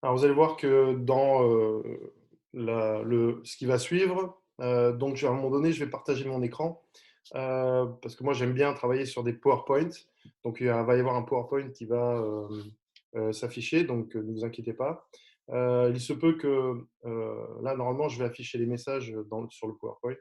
Alors, vous allez voir que dans ce qui va suivre, donc à un moment donné, je vais partager mon écran parce que moi, j'aime bien travailler sur des PowerPoint. Donc, va y avoir un PowerPoint qui va s'afficher, donc ne vous inquiétez pas. Il se peut que là, normalement, je vais afficher les messages sur le PowerPoint.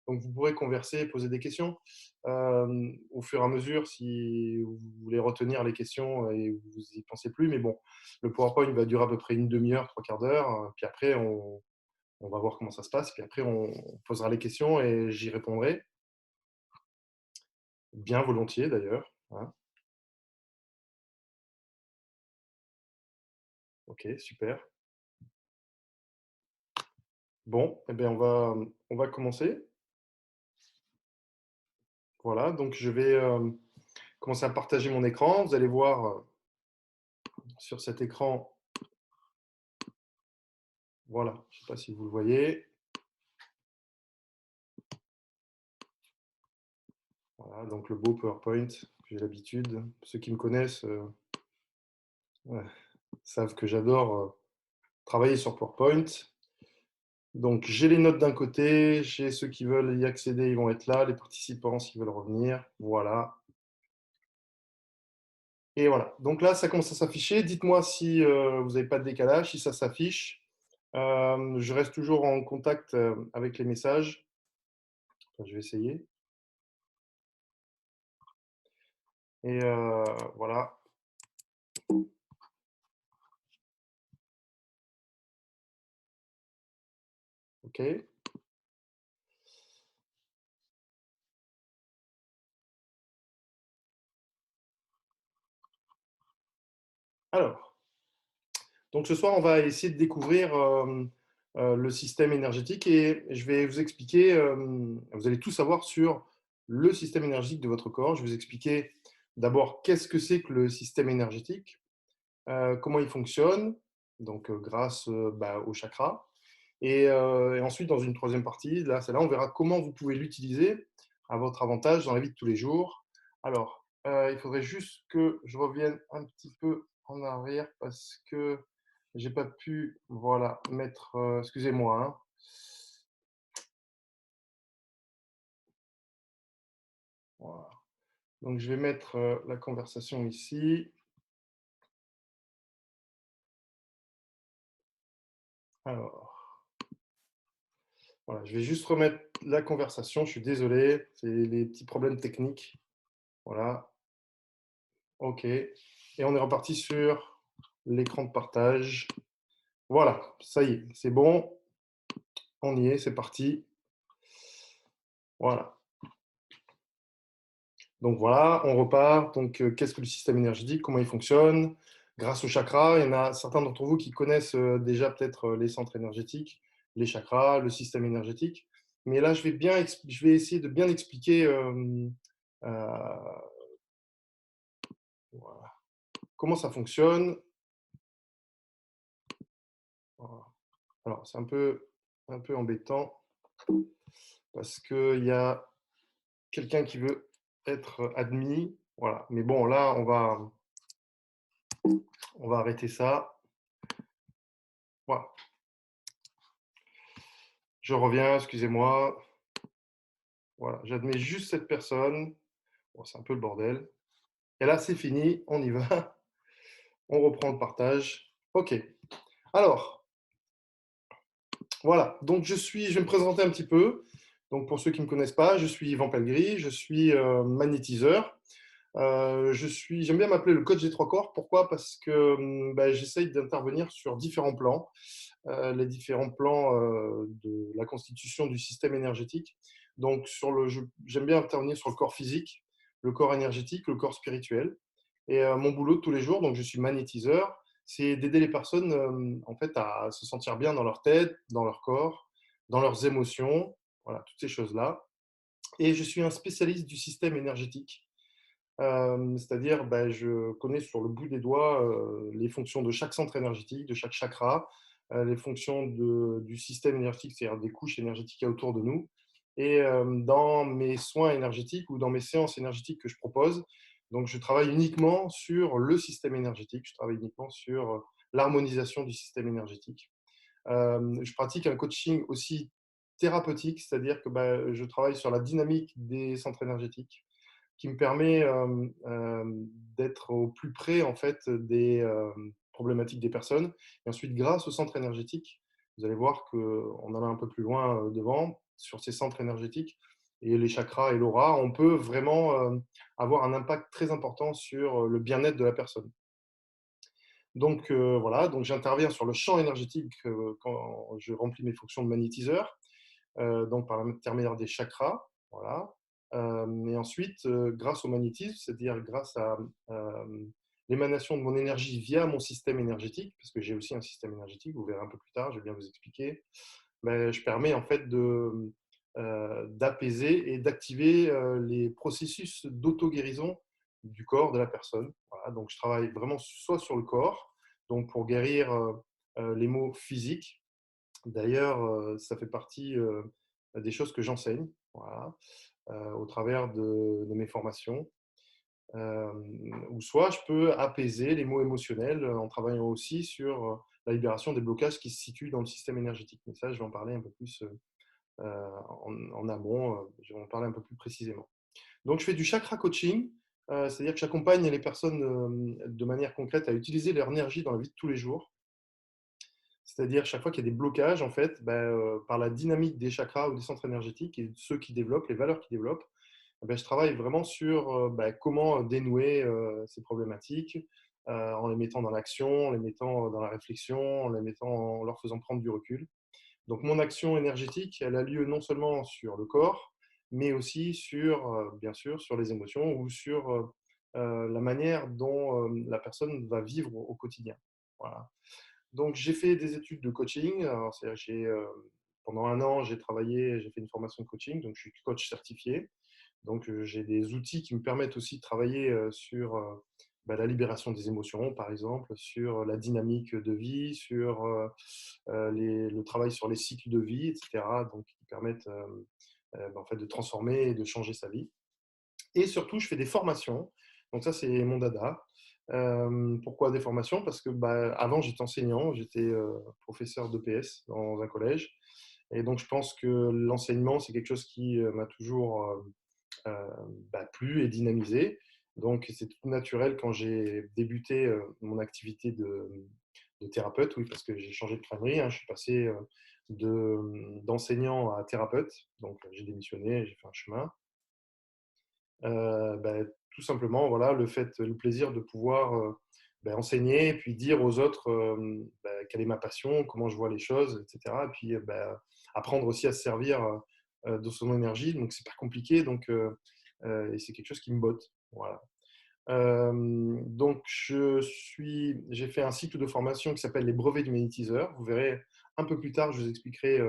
Donc, vous pourrez converser, poser des questions au fur et à mesure si vous voulez retenir les questions et vous y pensez plus. Mais bon, le PowerPoint va durer à peu près une demi-heure, trois quarts d'heure. Puis après, on va voir comment ça se passe. Puis après, on posera les questions et j'y répondrai. Bien volontiers d'ailleurs, hein. Ok, super. Bon, eh bien, on va commencer. Voilà, donc je vais commencer à partager mon écran. Vous allez voir sur cet écran, voilà, je ne sais pas si vous le voyez. Voilà, donc le beau PowerPoint, j'ai l'habitude. Ceux qui me connaissent ouais, savent que j'adore travailler sur PowerPoint. Donc, j'ai les notes d'un côté, j'ai ceux qui veulent y accéder, ils vont être là, les participants s'ils veulent revenir. Voilà. Et voilà. Donc là, ça commence à s'afficher. Dites-moi si vous n'avez pas de décalage, si ça s'affiche. Je reste toujours en contact avec les messages. Enfin, je vais essayer. Et voilà. OK. Alors, donc ce soir, on va essayer de découvrir le système énergétique et je vais vous expliquer, vous allez tout savoir sur le système énergétique de votre corps. Je vais vous expliquer d'abord qu'est-ce que c'est que le système énergétique, comment il fonctionne, donc grâce au chakra. Et ensuite, dans une troisième partie, là, celle-là, on verra comment vous pouvez l'utiliser à votre avantage dans la vie de tous les jours. Alors, il faudrait juste que je revienne un petit peu en arrière parce que j'ai pas pu, voilà, mettre. Excusez-moi, hein. Voilà. Donc, je vais mettre la conversation ici. Alors, voilà, je vais juste remettre la conversation. Je suis désolé, c'est les petits problèmes techniques. Voilà, OK. Et on est reparti sur l'écran de partage. Voilà, ça y est, c'est bon. On y est, c'est parti. Voilà. Donc voilà, on repart. Donc, qu'est-ce que le système énergétique? Comment il fonctionne? Grâce aux chakras, il y en a certains d'entre vous qui connaissent déjà peut-être les centres énergétiques, les chakras, le système énergétique. Mais là, je vais essayer de bien expliquer voilà, comment ça fonctionne. Voilà. Alors, c'est un peu embêtant parce qu'il y a quelqu'un qui veut être admis. Voilà. Mais bon, là, on va arrêter ça. Voilà. Je reviens, excusez-moi. Voilà, j'admets juste cette personne. Bon, c'est un peu le bordel. Et là, c'est fini, on y va. On reprend le partage. OK. Alors, voilà. Donc, je vais me présenter un petit peu. Donc, pour ceux qui ne me connaissent pas, je suis Yvan Pellegris, je suis magnétiseur. J'aime bien m'appeler le coach des trois corps. Pourquoi? Parce que j'essaye d'intervenir sur différents plans, les différents plans de la constitution du système énergétique. Donc, j'aime bien intervenir sur le corps physique, le corps énergétique, le corps spirituel. Et mon boulot de tous les jours, donc je suis magnétiseur, c'est d'aider les personnes en fait à se sentir bien dans leur tête, dans leur corps, dans leurs émotions, voilà, toutes ces choses-là. Et je suis un spécialiste du système énergétique. C'est-à-dire, ben, je connais sur le bout des doigts les fonctions de chaque centre énergétique, de chaque chakra, les fonctions du système énergétique, c'est-à-dire des couches énergétiques autour de nous. Et dans mes soins énergétiques ou dans mes séances énergétiques que je propose, donc je travaille uniquement sur le système énergétique, je travaille uniquement sur l'harmonisation du système énergétique. Je pratique un coaching aussi thérapeutique, c'est-à-dire que bah, je travaille sur la dynamique des centres énergétiques, qui me permet d'être au plus près en fait des problématiques des personnes. Et ensuite, grâce au centre énergétique, vous allez voir qu'on en a un peu plus loin devant, sur ces centres énergétiques et les chakras et l'aura, on peut vraiment avoir un impact très important sur le bien-être de la personne. Donc voilà, donc j'interviens sur le champ énergétique quand je remplis mes fonctions de magnétiseur, donc par l'intermédiaire des chakras, voilà. Et ensuite, grâce au magnétisme, c'est-à-dire grâce à l'émanation de mon énergie via mon système énergétique, parce que j'ai aussi un système énergétique, vous verrez un peu plus tard, je vais bien vous expliquer, ben, je permets en fait d'apaiser et d'activer les processus d'auto-guérison du corps de la personne. Voilà, donc je travaille vraiment soit sur le corps, donc pour guérir les maux physiques. D'ailleurs, ça fait partie des choses que j'enseigne, voilà, au travers de mes formations. Ou soit je peux apaiser les maux émotionnels en travaillant aussi sur la libération des blocages qui se situent dans le système énergétique. Mais ça, je vais en parler un peu plus en amont, je vais en parler un peu plus précisément. Donc, je fais du chakra coaching, c'est-à-dire que j'accompagne les personnes de manière concrète à utiliser leur énergie dans la vie de tous les jours. C'est-à-dire chaque fois qu'il y a des blocages, en fait, ben, par la dynamique des chakras ou des centres énergétiques et ceux qui développent, les valeurs qui développent, eh ben, je travaille vraiment sur ben, comment dénouer ces problématiques en les mettant dans l'action, en les mettant dans la réflexion, en les mettant, en leur faisant prendre du recul. Donc mon action énergétique, elle a lieu non seulement sur le corps, mais aussi sur, bien sûr, sur les émotions ou sur la manière dont la personne va vivre au quotidien. Voilà. Donc j'ai fait des études de coaching. Alors, pendant un an, j'ai travaillé, j'ai fait une formation de coaching, donc je suis coach certifié. Donc j'ai des outils qui me permettent aussi de travailler sur bah, la libération des émotions, par exemple, sur la dynamique de vie, sur le travail sur les cycles de vie, etc. Donc qui permettent bah, en fait, de transformer et de changer sa vie. Et surtout, je fais des formations. Donc ça, c'est mon dada. Pourquoi des formations? Parce que bah, avant, j'étais enseignant, j'étais professeur d'EPS dans un collège. Et donc, je pense que l'enseignement, c'est quelque chose qui m'a toujours euh, bah, plu et dynamisé. Donc, c'est tout naturel quand j'ai débuté mon activité de thérapeute, oui, parce que j'ai changé de crèmerie, hein, je suis passé d'enseignant à thérapeute. Donc, j'ai démissionné, j'ai fait un chemin. Bah, tout simplement, voilà, le plaisir de pouvoir bah, enseigner et puis dire aux autres bah, quelle est ma passion, comment je vois les choses, etc. Et puis bah, apprendre aussi à se servir de son énergie. Donc, c'est pas compliqué. Donc, et c'est quelque chose qui me botte. Voilà. Donc, j'ai fait un cycle de formation qui s'appelle les brevets du magnétiseur. Vous verrez un peu plus tard, je vous expliquerai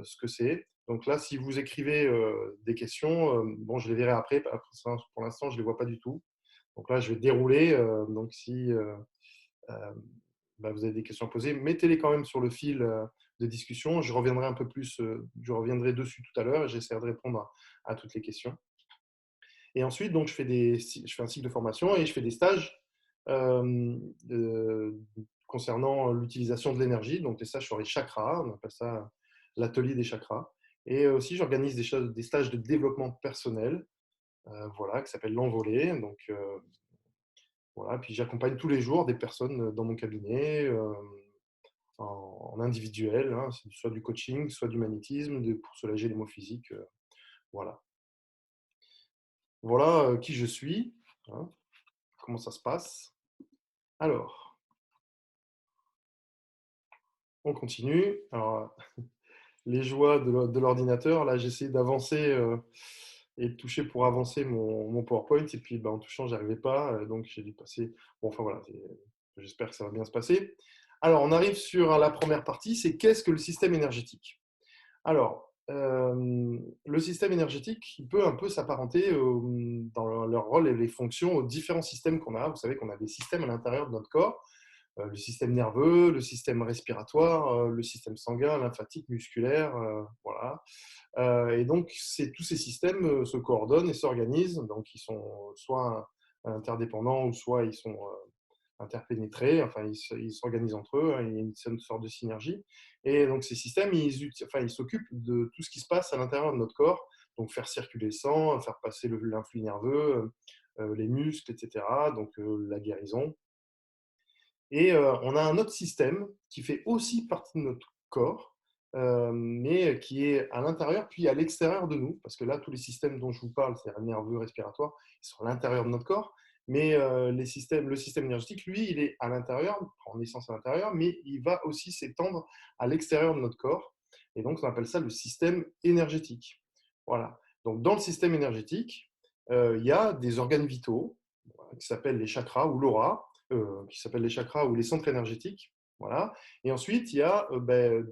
ce que c'est. Donc là, si vous écrivez des questions, bon, je les verrai après. Pour l'instant, je ne les vois pas du tout. Donc là, je vais dérouler. Donc si euh, bah, vous avez des questions à poser, mettez-les quand même sur le fil de discussion. Je reviendrai un peu plus, je reviendrai dessus tout à l'heure et j'essaierai de répondre à toutes les questions. Et ensuite, donc, je fais un cycle de formation et je fais des stages euh, euh, concernant l'utilisation de l'énergie. Donc, des stages sur les chakras, on appelle ça l'atelier des chakras. Et aussi, j'organise des stages de développement personnel, voilà, qui s'appelle l'envolée. Donc, voilà. Puis, j'accompagne tous les jours des personnes dans mon cabinet, en individuel, hein, soit du coaching, soit du magnétisme, pour soulager les maux physiques. Voilà. Voilà qui je suis, hein, comment ça se passe. Alors, on continue. Alors, les joies de l'ordinateur, là, j'essaie d'avancer et de toucher pour avancer mon PowerPoint. Et puis, bah, en touchant, je n'arrivais pas. Donc, j'ai dû passer. Bon, enfin, voilà. J'espère que ça va bien se passer. Alors, on arrive sur la première partie. C'est qu'est-ce que le système énergétique? Alors, le système énergétique, il peut un peu s'apparenter dans leur rôle et les fonctions aux différents systèmes qu'on a. Vous savez qu'on a des systèmes à l'intérieur de notre corps, le système nerveux, le système respiratoire, le système sanguin, lymphatique, musculaire, voilà. Et donc, tous ces systèmes se coordonnent et s'organisent. Donc, ils sont soit interdépendants ou soit ils sont interpénétrés. Enfin, ils s'organisent entre eux. Hein, il y a une sorte de synergie. Et donc, ces systèmes, ils s'occupent de tout ce qui se passe à l'intérieur de notre corps. Donc, faire circuler le sang, faire passer l'influx nerveux, les muscles, etc. Donc, la guérison. Et on a un autre système qui fait aussi partie de notre corps, mais qui est à l'intérieur puis à l'extérieur de nous. Parce que là, tous les systèmes dont je vous parle, c'est-à-dire nerveux, respiratoire, ils sont à l'intérieur de notre corps. Mais le système énergétique, lui, il est à l'intérieur, en essence à l'intérieur, mais il va aussi s'étendre à l'extérieur de notre corps. Et donc, on appelle ça le système énergétique. Voilà. Donc, dans le système énergétique, il y a des organes vitaux qui s'appellent les chakras ou l'aura, qui s'appellent les chakras ou les centres énergétiques. Voilà. Et ensuite, il y a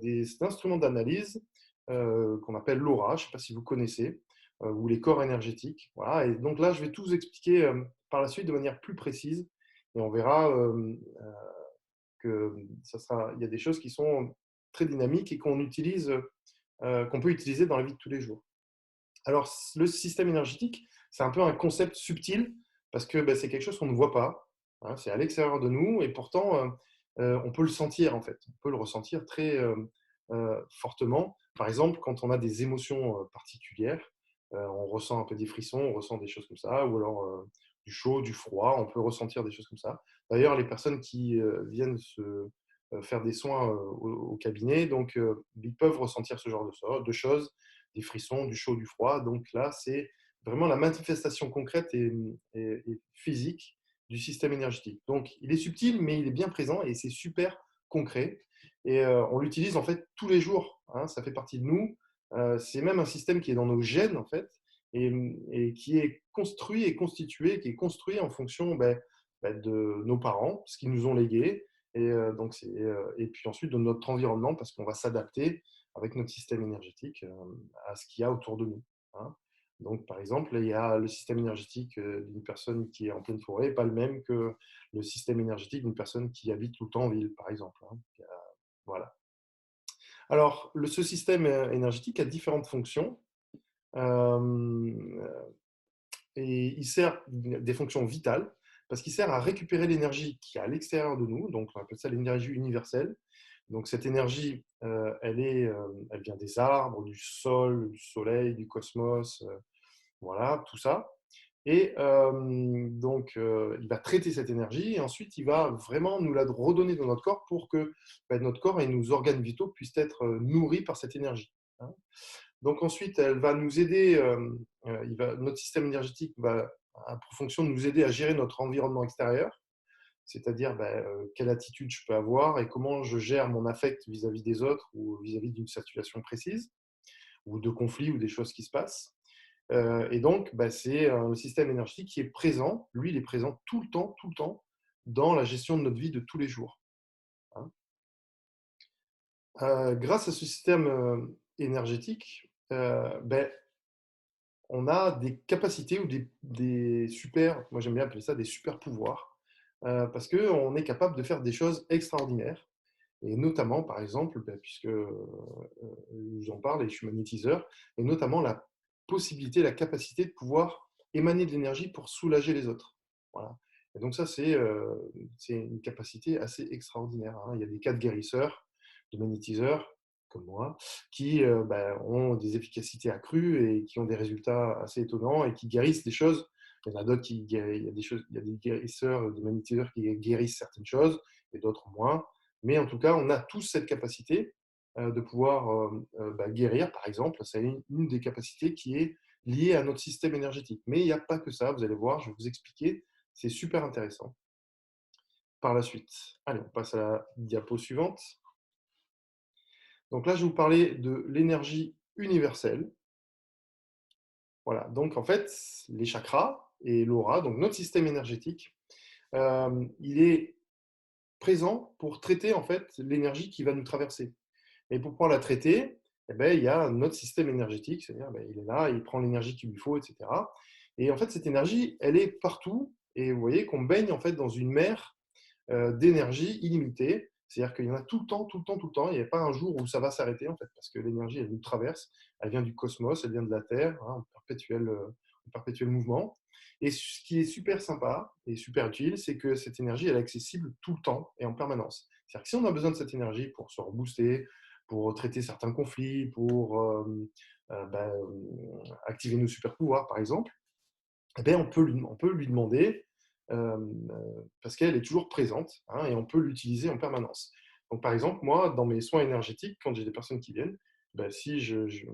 des instruments d'analyse qu'on appelle l'aura, je ne sais pas si vous connaissez, ou les corps énergétiques. Voilà. Et donc là, je vais tout vous expliquer par la suite de manière plus précise. Et on verra que il y a des choses qui sont très dynamiques et qu'on peut utiliser dans la vie de tous les jours. Alors, le système énergétique, c'est un peu un concept subtil parce que c'est quelque chose qu'on ne voit pas. Hein, c'est à l'extérieur de nous et pourtant, on peut le sentir en fait. On peut le ressentir très fortement. Par exemple, quand on a des émotions particulières, on ressent un peu des frissons, on ressent des choses comme ça, ou alors du chaud, du froid, on peut ressentir des choses comme ça. D'ailleurs, les personnes qui viennent faire des soins au cabinet, donc ils peuvent ressentir ce genre de choses, des frissons, du chaud, du froid. Donc là, c'est vraiment la manifestation concrète et physique du système énergétique. Donc il est subtil, mais il est bien présent et c'est super concret. Et on l'utilise en fait tous les jours. Hein, ça fait partie de nous. C'est même un système qui est dans nos gènes en fait et qui est construit et constitué, qui est construit en fonction de nos parents, ce qu'ils nous ont légué, et puis ensuite de notre environnement, parce qu'on va s'adapter avec notre système énergétique à ce qu'il y a autour de nous. Hein. Donc, par exemple, il y a le système énergétique d'une personne qui est en pleine forêt, pas le même que le système énergétique d'une personne qui habite tout le temps en ville, par exemple. Hein. Voilà. Alors, ce système énergétique a différentes fonctions. Euh, et il sert des fonctions vitales parce qu'il sert à récupérer l'énergie qui est à l'extérieur de nous, donc on appelle ça l'énergie universelle. Donc cette énergie, elle vient des arbres, du sol, du soleil, du cosmos, voilà, tout ça. Et il va traiter cette énergie et ensuite il va vraiment nous la redonner dans notre corps pour que notre corps et nos organes vitaux puissent être nourris par cette énergie. Hein. Donc ensuite, elle va nous aider, notre système énergétique a pour fonction de nous aider à gérer notre environnement extérieur, c'est-à-dire quelle attitude je peux avoir et comment je gère mon affect vis-à-vis des autres ou vis-à-vis d'une situation précise, ou de conflits ou des choses qui se passent. Et donc, c'est un système énergétique qui est présent, lui, il est présent tout le temps, dans la gestion de notre vie de tous les jours. Hein. Grâce à ce système énergétique, on a des capacités ou des super, moi j'aime bien appeler ça des super pouvoirs, parce qu'on est capable de faire des choses extraordinaires. Et notamment, par exemple, puisque je vous en parle et je suis magnétiseur, et notamment la possibilité, la capacité de pouvoir émaner de l'énergie pour soulager les autres. Voilà. Et donc ça, c'est une capacité assez extraordinaire. Hein. Il y a des cas de guérisseurs, de magnétiseurs, comme moi, qui ont des efficacités accrues et qui ont des résultats assez étonnants et qui guérissent des choses. Il y en a d'autres il y a des guérisseurs, des magnétiseurs qui guérissent certaines choses et d'autres moins. Mais en tout cas, on a tous cette capacité de pouvoir guérir, par exemple. C'est une des capacités qui est liée à notre système énergétique. Mais il n'y a pas que ça, vous allez voir, je vais vous expliquer. C'est super intéressant par la suite. Allez, on passe à la diapo suivante. Donc là, je vais vous parler de l'énergie universelle. Voilà, donc en fait, les chakras et l'aura, donc notre système énergétique, il est présent pour traiter en fait l'énergie qui va nous traverser. Et pour pouvoir la traiter, eh ben, il y a notre système énergétique, c'est-à-dire ben, il est là, il prend l'énergie qu'il lui faut, etc. Et en fait, cette énergie, elle est partout. Et vous voyez qu'on baigne en fait dans une mer d'énergie illimitée. C'est-à-dire qu'il y en a tout le temps, tout le temps, tout le temps. Il n'y a pas un jour où ça va s'arrêter, en fait, parce que l'énergie, elle nous traverse, elle vient du cosmos, elle vient de la Terre, hein, en perpétuel mouvement. Et ce qui est super sympa et super utile, c'est que cette énergie, elle est accessible tout le temps et en permanence. C'est-à-dire que si on a besoin de cette énergie pour se rebooster, pour traiter certains conflits, pour activer nos super pouvoirs, par exemple, eh bien, on peut lui demander, parce qu'elle est toujours présente, hein, et on peut l'utiliser en permanence. Donc, par exemple, moi, dans mes soins énergétiques, quand j'ai des personnes qui viennent, ben, si j'ai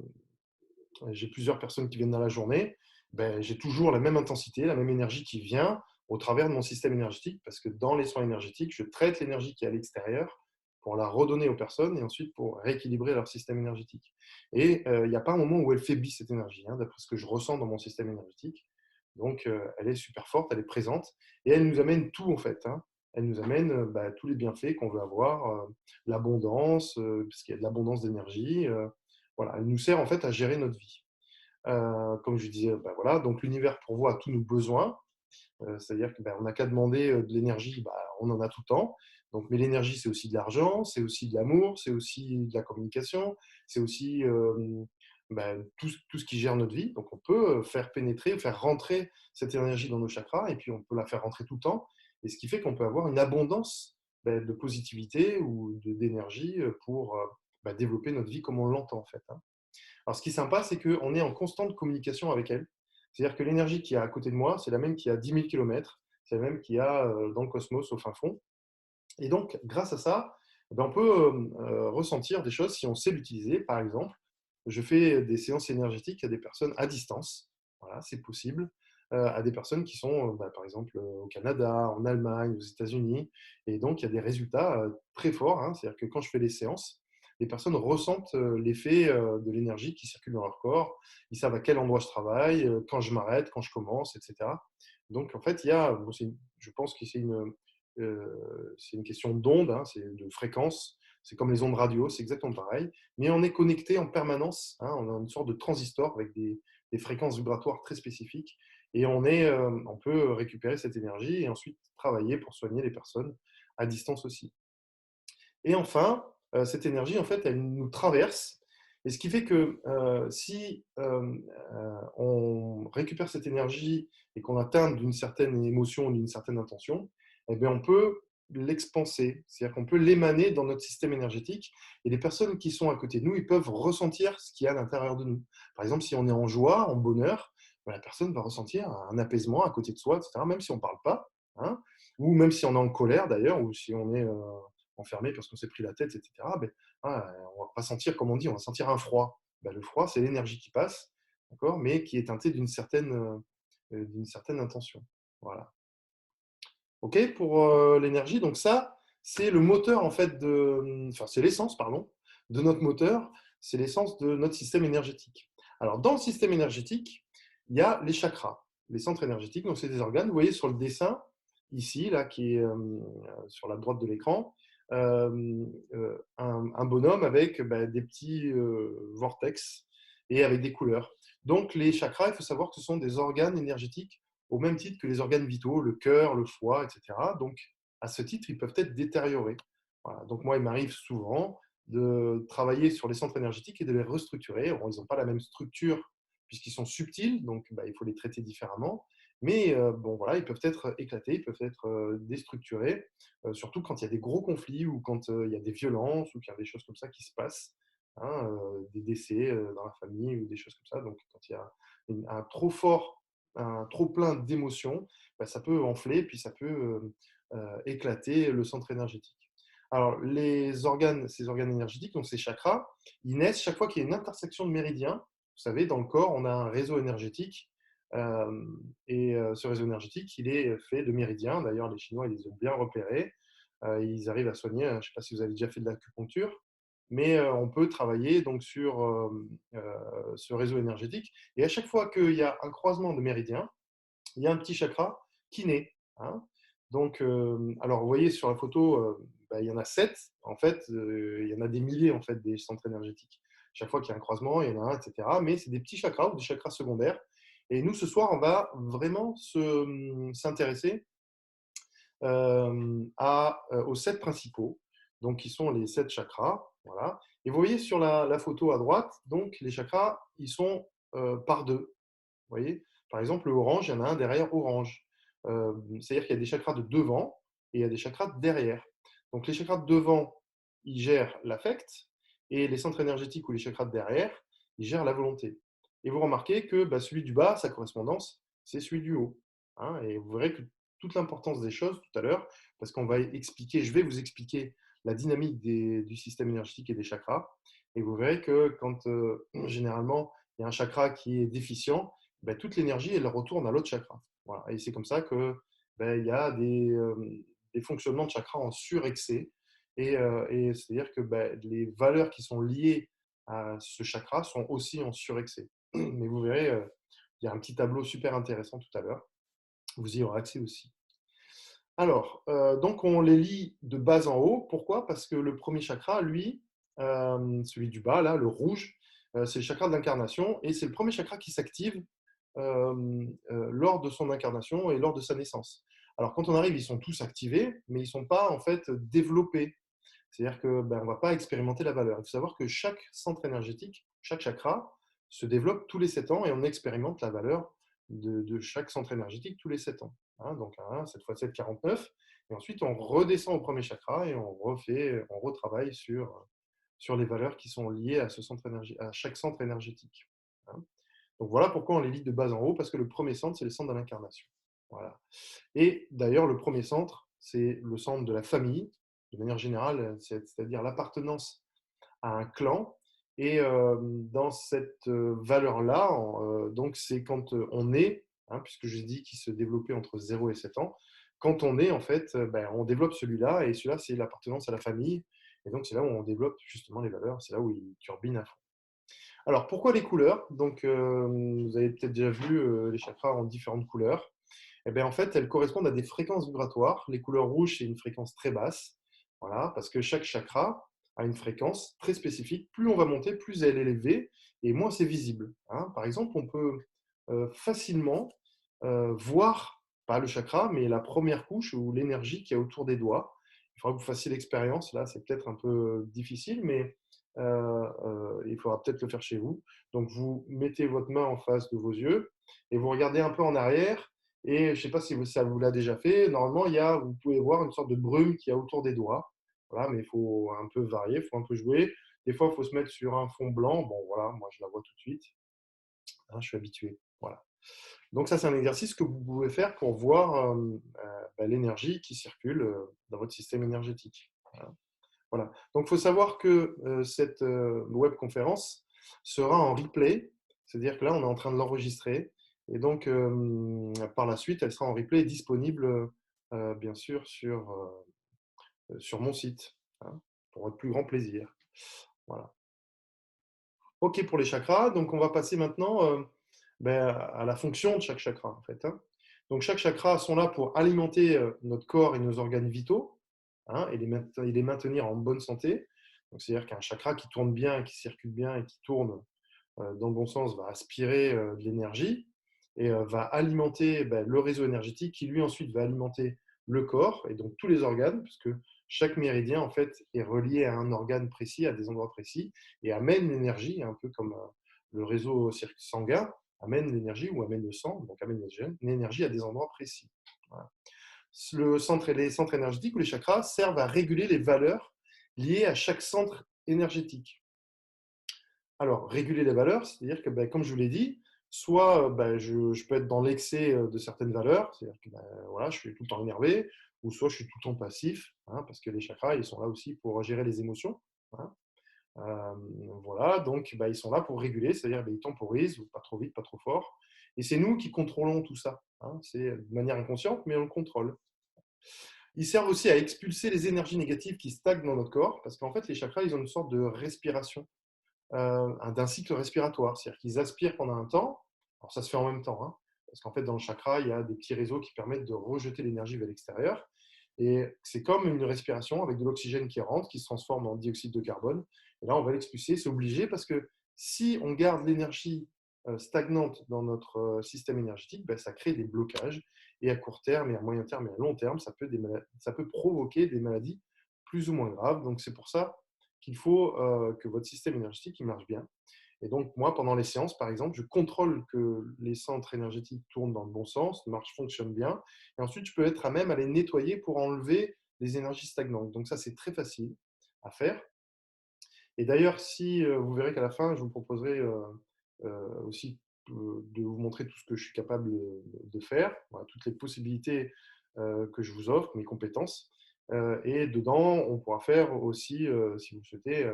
plusieurs personnes qui viennent dans la journée, ben, j'ai toujours la même intensité, la même énergie qui vient au travers de mon système énergétique, parce que dans les soins énergétiques, je traite l'énergie qui est à l'extérieur pour la redonner aux personnes et ensuite pour rééquilibrer leur système énergétique. Et il n'y a pas un moment où elle faiblit cette énergie, hein, d'après ce que je ressens dans mon système énergétique. Donc, elle est super forte, elle est présente et elle nous amène tout en fait, hein. Elle nous amène tous les bienfaits qu'on veut avoir, l'abondance, parce qu'il y a de l'abondance d'énergie. Voilà, elle nous sert en fait à gérer notre vie. Comme je disais, voilà, donc l'univers pourvoit à tous nos besoins. C'est-à-dire qu'on n'a qu'à demander de l'énergie, on en a tout le temps. Donc, mais l'énergie, c'est aussi de l'argent, c'est aussi de l'amour, c'est aussi de la communication, c'est aussi tout ce qui gère notre vie. Donc, on peut faire pénétrer, faire rentrer cette énergie dans nos chakras et puis on peut la faire rentrer tout le temps. Et ce qui fait qu'on peut avoir une abondance de positivité ou d'énergie pour développer notre vie comme on l'entend en fait, hein. Alors, ce qui est sympa, c'est qu'on est en constante communication avec elle. C'est-à-dire que l'énergie qu'il y a à côté de moi, c'est la même qu'il y a 10 000 kilomètres, c'est la même qu'il y a dans le cosmos au fin fond. Et donc, grâce à ça, on peut ressentir des choses si on sait l'utiliser. Par exemple, je fais des séances énergétiques à des personnes à distance. Voilà, c'est possible. À des personnes qui sont, par exemple, au Canada, en Allemagne, aux États-Unis. Et donc, il y a des résultats très forts, hein. C'est-à-dire que quand je fais les séances, les personnes ressentent l'effet de l'énergie qui circule dans leur corps. Ils savent à quel endroit je travaille, quand je m'arrête, quand je commence, etc. Donc, en fait, je pense que c'est une question d'onde, hein, c'est de fréquence. C'est comme les ondes radio, c'est exactement pareil. Mais on est connecté en permanence, hein, on a une sorte de transistor avec des fréquences vibratoires très spécifiques. Et on peut récupérer cette énergie et ensuite travailler pour soigner les personnes à distance aussi. Et enfin, cette énergie, en fait, elle nous traverse. Et ce qui fait que si on récupère cette énergie et qu'on atteint d'une certaine émotion, d'une certaine intention, eh bien, on peut l'expanser, c'est-à-dire qu'on peut l'émaner dans notre système énergétique. Et les personnes qui sont à côté de nous, ils peuvent ressentir ce qu'il y a à l'intérieur de nous. Par exemple, si on est en joie, en bonheur, la personne va ressentir un apaisement à côté de soi, etc., même si on ne parle pas, hein, ou même si on est en colère d'ailleurs, ou si on est enfermé parce qu'on s'est pris la tête, etc., on va sentir, comme on dit, on va sentir un froid. Le froid, c'est l'énergie qui passe, d'accord, mais qui est teintée d'une certaine intention. Voilà. OK pour l'énergie. Donc ça, c'est le moteur en fait enfin c'est l'essence, pardon, de notre moteur. C'est l'essence de notre système énergétique. Alors dans le système énergétique, il y a les chakras, les centres énergétiques. Donc c'est des organes. Vous voyez sur le dessin ici, là, qui est sur la droite de l'écran, un bonhomme avec des petits vortex et avec des couleurs. Donc les chakras, il faut savoir que ce sont des organes énergétiques au même titre que les organes vitaux, le cœur, le foie, etc. Donc, à ce titre, ils peuvent être détériorés. Voilà. Donc, moi, il m'arrive souvent de travailler sur les centres énergétiques et de les restructurer. Bon, ils n'ont pas la même structure puisqu'ils sont subtils, donc il faut les traiter différemment. Mais bon, voilà, ils peuvent être éclatés, ils peuvent être déstructurés, surtout quand il y a des gros conflits ou quand il y a des violences ou qu'il y a des choses comme ça qui se passent, hein, des décès dans la famille ou des choses comme ça. Donc, quand il y a un trop fort un trop plein d'émotions, ça peut enfler, puis ça peut éclater le centre énergétique. Alors, ces organes énergétiques, donc ces chakras, ils naissent chaque fois qu'il y a une intersection de méridiens. Vous savez, dans le corps, on a un réseau énergétique. Ce réseau énergétique, il est fait de méridiens. D'ailleurs, les Chinois, ils les ont bien repérés. Ils arrivent à soigner. Je ne sais pas si vous avez déjà fait de l'acupuncture, mais on peut travailler donc sur ce réseau énergétique. Et à chaque fois qu'il y a un croisement de méridiens, il y a un petit chakra qui naît, hein. Donc, alors vous voyez sur la photo, il y en a 7. En fait, il y en a des milliers en fait, des centres énergétiques. Chaque fois qu'il y a un croisement, il y en a un, etc. Mais c'est des petits chakras ou des chakras secondaires. Et nous, ce soir, on va vraiment s'intéresser aux 7 principaux, donc qui sont les 7 chakras. Voilà. Et vous voyez sur la photo à droite, donc les chakras, ils sont par deux. Vous voyez, par exemple, le orange, il y en a un derrière orange. C'est-à-dire qu'il y a des chakras de devant et il y a des chakras de derrière. Donc les chakras de devant, ils gèrent l'affect et les centres énergétiques ou les chakras de derrière, ils gèrent la volonté. Et vous remarquez que celui du bas, sa correspondance, c'est celui du haut. Hein. Et vous verrez que toute l'importance des choses tout à l'heure, parce qu'on va expliquer, je vais vous expliquer la dynamique du système énergétique et des chakras. Et vous verrez que quand généralement il y a un chakra qui est déficient, toute l'énergie elle retourne à l'autre chakra. Voilà. Et c'est comme ça que il y a des fonctionnements de chakras en surexcès. Et c'est-à-dire que les valeurs qui sont liées à ce chakra sont aussi en surexcès. Mais vous verrez, il y a un petit tableau super intéressant tout à l'heure. Vous y aurez accès aussi. Alors, donc on les lit de bas en haut. Pourquoi? Parce que le premier chakra, lui, celui du bas, là, le rouge, c'est le chakra de l'incarnation et c'est le premier chakra qui s'active lors de son incarnation et lors de sa naissance. Alors, quand on arrive, ils sont tous activés, mais ils ne sont pas en fait développés. C'est-à-dire qu'on ne va pas expérimenter la valeur. Il faut savoir que chaque centre énergétique, chaque chakra, se développe tous les 7 ans et on expérimente la valeur de chaque centre énergétique tous les 7 ans. Hein, donc 7 fois 7, 49. Et ensuite, on redescend au premier chakra et on retravaille sur les valeurs qui sont liées à, à chaque centre énergétique. Hein. Donc voilà pourquoi on les lit de bas en haut, parce que le premier centre, c'est le centre de l'incarnation. Voilà. Et d'ailleurs, le premier centre, c'est le centre de la famille, de manière générale, c'est-à-dire l'appartenance à un clan. Et dans cette valeur-là, donc c'est quand on est, hein, puisque je dis qu'il se développait entre 0 et 7 ans, quand on est, en fait, on développe celui-là, et celui-là, c'est l'appartenance à la famille. Et donc, c'est là où on développe justement les valeurs, c'est là où il turbine à fond. Alors, pourquoi les couleurs? Donc, vous avez peut-être déjà vu les chakras en différentes couleurs. Eh bien, en fait, elles correspondent à des fréquences vibratoires. Les couleurs rouges, c'est une fréquence très basse. Voilà, parce que chaque chakra a une fréquence très spécifique. Plus on va monter, plus elle est élevée et moins c'est visible. Hein. Par exemple, on peut facilement voir, pas le chakra, mais la première couche ou l'énergie qui est autour des doigts. Il faudra que vous fassiez l'expérience. Là, c'est peut-être un peu difficile, mais il faudra peut-être le faire chez vous. Donc, vous mettez votre main en face de vos yeux et vous regardez un peu en arrière. Et je ne sais pas si ça vous l'a déjà fait. Normalement, vous pouvez voir une sorte de brume qui est autour des doigts. Voilà, mais il faut un peu varier, il faut un peu jouer. Des fois, il faut se mettre sur un fond blanc. Bon, voilà, moi, je la vois tout de suite. Hein, je suis habitué. Voilà. Donc, ça, c'est un exercice que vous pouvez faire pour voir l'énergie qui circule dans votre système énergétique. Voilà. Voilà. Donc, il faut savoir que cette webconférence sera en replay, c'est-à-dire que là, on est en train de l'enregistrer. Et donc, par la suite, elle sera en replay disponible, bien sûr, sur mon site, hein, pour votre plus grand plaisir. Voilà. OK pour les chakras. Donc, on va passer maintenant à la fonction de chaque chakra, en fait. Hein. Donc, chaque chakra sont là pour alimenter notre corps et nos organes vitaux, hein, et les maintenir en bonne santé. Donc, c'est-à-dire qu'un chakra qui tourne bien, qui circule bien et qui tourne dans le bon sens va aspirer de l'énergie et va alimenter le réseau énergétique qui lui ensuite va alimenter le corps et donc tous les organes, puisque chaque méridien en fait est relié à un organe précis, à des endroits précis et amène l'énergie, un peu comme le réseau sanguin amène l'énergie ou amène le sang, donc amène l'énergie à des endroits précis. Voilà. Les centres énergétiques ou les chakras servent à réguler les valeurs liées à chaque centre énergétique. Alors, réguler les valeurs, c'est-à-dire que, comme je vous l'ai dit, soit je peux être dans l'excès de certaines valeurs, c'est-à-dire que voilà, je suis tout le temps énervé, ou soit je suis tout le temps passif, hein, parce que les chakras, ils sont là aussi pour gérer les émotions. Hein. Voilà, donc ils sont là pour réguler, c'est-à-dire ils temporisent, ou pas trop vite, pas trop fort. Et c'est nous qui contrôlons tout ça. Hein. C'est de manière inconsciente, mais on le contrôle. Ils servent aussi à expulser les énergies négatives qui stagnent dans notre corps, parce qu'en fait, les chakras, ils ont une sorte de respiration d'un cycle respiratoire. C'est-à-dire qu'ils aspirent pendant un temps. Alors ça se fait en même temps, hein, parce qu'en fait dans le chakra, il y a des petits réseaux qui permettent de rejeter l'énergie vers l'extérieur. Et c'est comme une respiration avec de l'oxygène qui rentre, qui se transforme en dioxyde de carbone. Et là, on va l'expulser, c'est obligé parce que si on garde l'énergie stagnante dans notre système énergétique, ben, ça crée des blocages. Et à court terme, et à moyen terme, et à long terme, ça peut provoquer des maladies plus ou moins graves. Donc, c'est pour ça qu'il faut que votre système énergétique il marche bien. Et donc, moi, pendant les séances, par exemple, je contrôle que les centres énergétiques tournent dans le bon sens, fonctionnent bien. Et ensuite, je peux être à même à les nettoyer pour enlever les énergies stagnantes. Donc, ça, c'est très facile à faire. Et d'ailleurs, si vous verrez qu'à la fin, je vous proposerai aussi de vous montrer tout ce que je suis capable de faire, voilà, toutes les possibilités que je vous offre, mes compétences. Et dedans, on pourra faire aussi, si vous le souhaitez,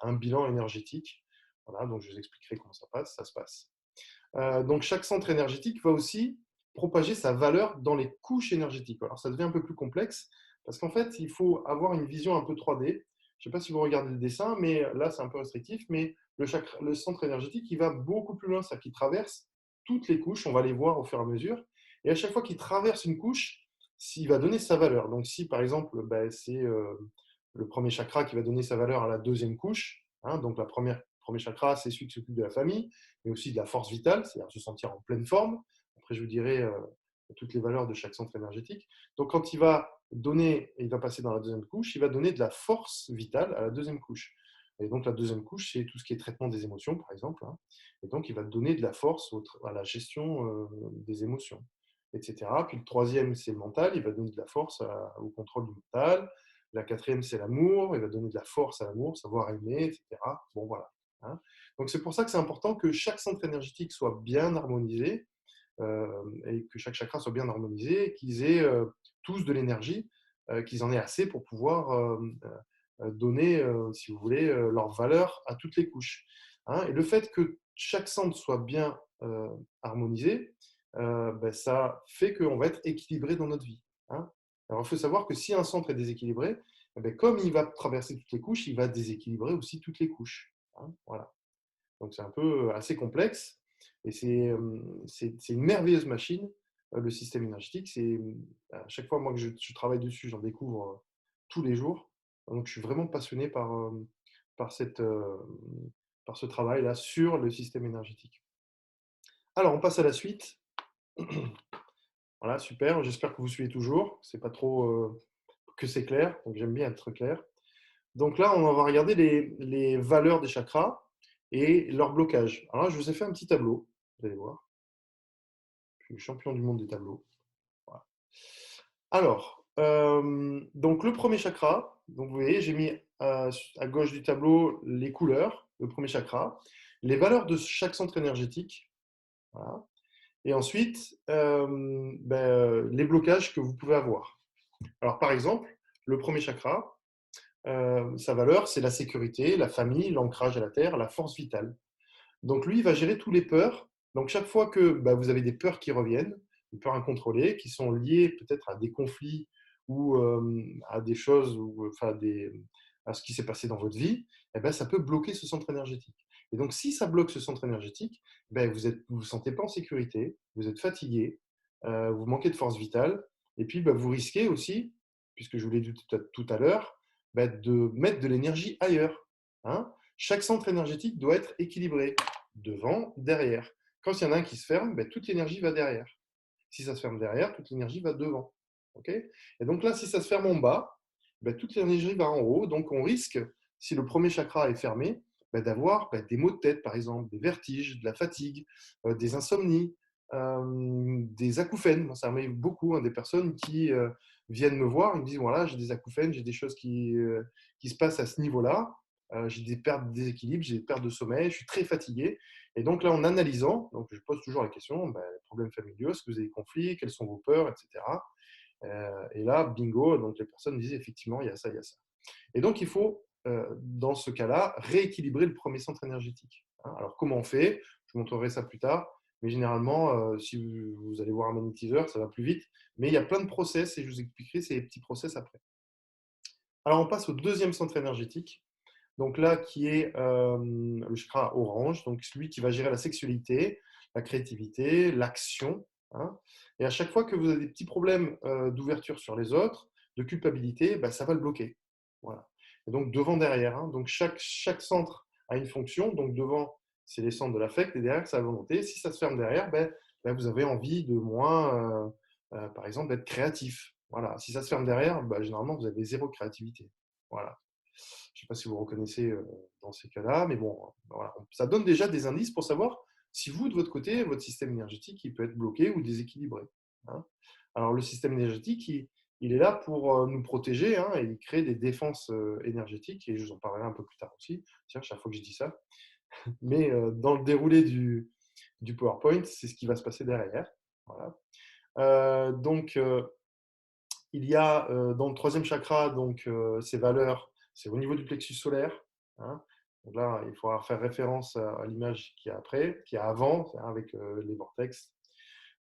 un bilan énergétique. Voilà, donc je vous expliquerai comment ça se passe. Donc chaque centre énergétique va aussi propager sa valeur dans les couches énergétiques. Alors ça devient un peu plus complexe parce qu'en fait, il faut avoir une vision un peu 3D. Je ne sais pas si vous regardez le dessin, mais là, c'est un peu restrictif. Mais le centre énergétique, il va beaucoup plus loin, c'est-à-dire qu'il traverse toutes les couches. On va les voir au fur et à mesure. Et à chaque fois qu'il traverse une couche, il va donner sa valeur. Donc, si par exemple, ben, c'est le premier chakra qui va donner sa valeur à la deuxième couche, hein, donc premier chakra, c'est celui qui s'occupe de la famille, mais aussi de la force vitale, c'est-à-dire se sentir en pleine forme. Après, je vous dirai toutes les valeurs de chaque centre énergétique. Donc, quand il va donner, il va passer dans la deuxième couche, il va donner de la force vitale à la deuxième couche. Et donc, la deuxième couche, c'est tout ce qui est traitement des émotions, par exemple. Hein. Et donc, il va donner de la force à la gestion des émotions, etc. Puis le troisième, c'est le mental, il va donner de la force au contrôle du mental. La quatrième, c'est l'amour, il va donner de la force à l'amour, savoir aimer, etc. Bon, voilà. Hein. Donc, c'est pour ça que c'est important que chaque centre énergétique soit bien harmonisé et que chaque chakra soit bien harmonisé, qu'ils aient tous de l'énergie, qu'ils en aient assez pour pouvoir donner, si vous voulez, leur valeur à toutes les couches. Hein. Et le fait que chaque centre soit bien harmonisé, ben, ça fait qu'on va être équilibré dans notre vie. Hein. Alors, il faut savoir que si un centre est déséquilibré, eh ben, comme il va traverser toutes les couches, il va déséquilibrer aussi toutes les couches. Hein. Voilà. Donc, c'est un peu assez complexe. Et c'est une merveilleuse machine, le système énergétique. C'est à chaque fois moi que je travaille dessus, j'en découvre tous les jours. Donc, je suis vraiment passionné par, cette, par ce travail-là sur le système énergétique. Alors, on passe à la suite. Voilà, super. J'espère que vous suivez toujours. C'est pas trop que c'est clair. Donc, j'aime bien être clair. Donc là, on va regarder les valeurs des chakras et leur blocage. Alors là, je vous ai fait un petit tableau. Vous allez voir. Je suis champion du monde des tableaux. Voilà. Alors, donc le premier chakra, donc vous voyez, j'ai mis à gauche du tableau les couleurs, le premier chakra, les valeurs de chaque centre énergétique, voilà. Et ensuite les blocages que vous pouvez avoir. Alors par exemple, le premier chakra, sa valeur, c'est la sécurité, la famille, l'ancrage à la terre, la force vitale. Donc lui, il va gérer tous les peurs. Donc chaque fois que vous avez des peurs qui reviennent, des peurs incontrôlées, qui sont liées peut-être à des conflits ou à des choses, ou enfin à ce qui s'est passé dans votre vie, eh ben, ça peut bloquer ce centre énergétique. Et donc si ça bloque ce centre énergétique, vous vous sentez pas en sécurité, vous êtes fatigué, vous manquez de force vitale, et puis vous risquez aussi, puisque je vous l'ai dit tout à l'heure, de mettre de l'énergie ailleurs. Hein. Chaque centre énergétique doit être équilibré, devant, derrière. Quand il y en a un qui se ferme, toute l'énergie va derrière. Si ça se ferme derrière, toute l'énergie va devant. Okay. Et donc là, si ça se ferme en bas, toute l'énergie va en haut. Donc on risque, si le premier chakra est fermé, d'avoir des maux de tête, par exemple, des vertiges, de la fatigue, des insomnies, des acouphènes. Moi, ça m'arrive beaucoup, hein, des personnes qui viennent me voir et me disent voilà, j'ai des acouphènes, j'ai des choses qui se passent à ce niveau-là. J'ai des pertes de déséquilibre, j'ai des pertes de sommeil, je suis très fatigué. Et donc là, en analysant, donc je pose toujours la question problèmes familiaux, est-ce que vous avez des conflits, quelles sont vos peurs, etc. Et là, bingo, donc les personnes disent effectivement, il y a ça, il y a ça. Et donc, il faut, dans ce cas-là, rééquilibrer le premier centre énergétique. Hein. Alors, comment on fait? Je vous montrerai ça plus tard. Mais généralement, si vous allez voir un magnétiseur, ça va plus vite. Mais il y a plein de process et je vous expliquerai ces petits process après. Alors, on passe au deuxième centre énergétique. Donc là, qui est le chakra orange, donc celui qui va gérer la sexualité, la créativité, l'action. Hein. Et à chaque fois que vous avez des petits problèmes d'ouverture sur les autres, de culpabilité, ça va le bloquer. Voilà. et donc devant, derrière. Hein. Donc chaque centre a une fonction. Donc devant, c'est les centres de l'affect, et derrière, c'est la volonté. Si ça se ferme derrière, vous avez envie de moins, par exemple, d'être créatif. Voilà. Si ça se ferme derrière, généralement, vous avez zéro créativité. Voilà. Je ne sais pas si vous reconnaissez dans ces cas-là, mais bon, voilà. Ça donne déjà des indices pour savoir si vous, de votre côté, votre système énergétique, il peut être bloqué ou déséquilibré. Hein. Alors, le système énergétique, il est là pour nous protéger, hein, et il crée des défenses énergétiques, et je vous en parlerai un peu plus tard aussi, tiens, chaque fois que je dis ça. Mais dans le déroulé du PowerPoint, c'est ce qui va se passer derrière. Voilà. Donc, il y a dans le troisième chakra, donc, ces valeurs, c'est au niveau du plexus solaire. Hein. Donc là, il faudra faire référence à l'image qu'il y a après, qu'il y a avant, hein, avec les vortex.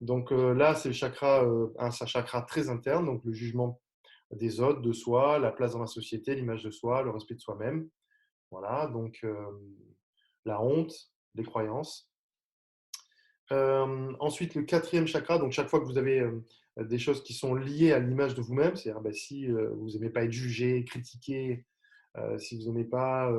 Donc là, c'est le chakra, un chakra très interne, donc le jugement des autres, de soi, la place dans la société, l'image de soi, le respect de soi-même. Voilà, donc la honte, les croyances. Ensuite, le quatrième chakra, donc chaque fois que vous avez des choses qui sont liées à l'image de vous-même, c'est-à-dire si vous n'aimez pas être jugé, critiqué, si vous n'aimez pas,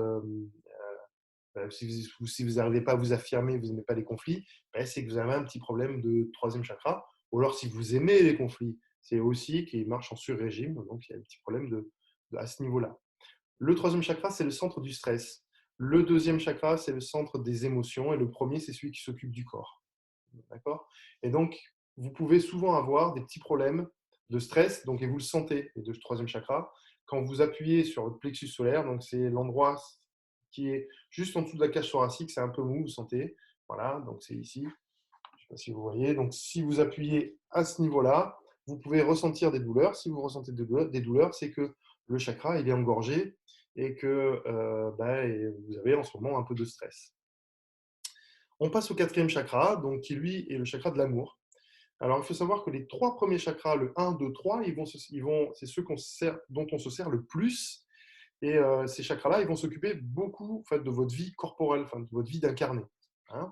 si vous n'arrivez pas à vous affirmer, vous n'aimez pas les conflits, c'est que vous avez un petit problème de troisième chakra. Ou alors, si vous aimez les conflits, c'est aussi qu'il marche en sur-régime, donc il y a un petit problème à ce niveau-là. Le troisième chakra, c'est le centre du stress. Le deuxième chakra, c'est le centre des émotions. Et le premier, c'est celui qui s'occupe du corps. D'accord. Et donc, vous pouvez souvent avoir des petits problèmes de stress, donc, et vous le sentez, et de ce troisième chakra, quand vous appuyez sur votre plexus solaire, donc c'est l'endroit qui est juste en dessous de la cage thoracique, c'est un peu mou, vous sentez. Voilà, donc c'est ici. Je ne sais pas si vous voyez. Donc, si vous appuyez à ce niveau-là, vous pouvez ressentir des douleurs. Si vous ressentez des douleurs, c'est que le chakra il est engorgé et que vous avez en ce moment un peu de stress. On passe au quatrième chakra, donc, qui lui est le chakra de l'amour. Alors, il faut savoir que les trois premiers chakras, le 1, 2, 3, c'est ceux dont on se sert le plus. Et ces chakras-là, ils vont s'occuper beaucoup, en fait, de votre vie corporelle, enfin, de votre vie d'incarné. Hein.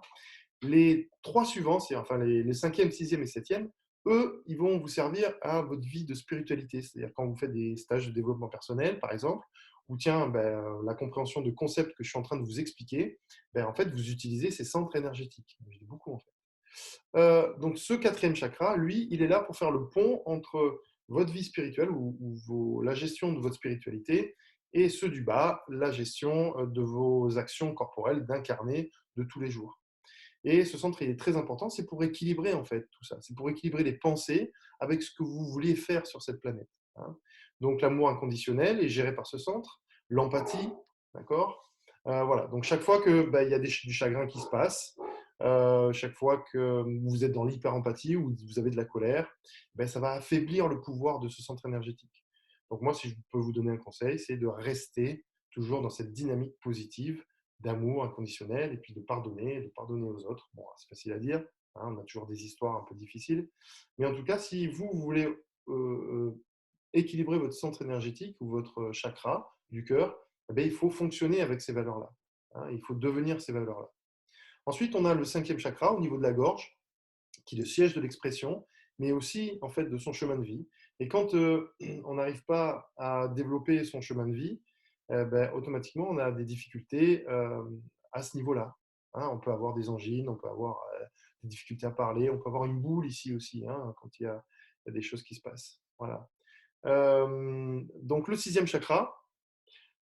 Les trois suivants, enfin les cinquième, sixième et septième, eux, ils vont vous servir à votre vie de spiritualité. C'est-à-dire quand vous faites des stages de développement personnel, par exemple, ou tiens, la compréhension de concepts que je suis en train de vous expliquer, en fait, vous utilisez ces centres énergétiques. Je dis beaucoup, en fait. Donc ce quatrième chakra, lui, il est là pour faire le pont entre votre vie spirituelle ou la gestion de votre spiritualité et ceux du bas, la gestion de vos actions corporelles d'incarner de tous les jours. Et ce centre, il est très important, c'est pour équilibrer en fait tout ça. C'est pour équilibrer les pensées avec ce que vous voulez faire sur cette planète. Hein. Donc l'amour inconditionnel est géré par ce centre, l'empathie, d'accord. Voilà. Donc chaque fois que il y a du chagrin qui se passe, chaque fois que vous êtes dans l'hyper-empathie ou vous avez de la colère, ça va affaiblir le pouvoir de ce centre énergétique. Donc moi, si je peux vous donner un conseil, c'est de rester toujours dans cette dynamique positive d'amour inconditionnel et puis de pardonner aux autres. Bon, c'est facile à dire, hein, on a toujours des histoires un peu difficiles. Mais en tout cas, si vous voulez équilibrer votre centre énergétique ou votre chakra du cœur, il faut fonctionner avec ces valeurs-là. Hein, il faut devenir ces valeurs-là. Ensuite, on a le cinquième chakra au niveau de la gorge, qui est le siège de l'expression, mais aussi en fait de son chemin de vie. Et quand on n'arrive pas à développer son chemin de vie, automatiquement on a des difficultés à ce niveau-là. Hein, on peut avoir des angines, on peut avoir des difficultés à parler, on peut avoir une boule ici aussi, hein, quand il y a des choses qui se passent. Voilà. Donc le sixième chakra,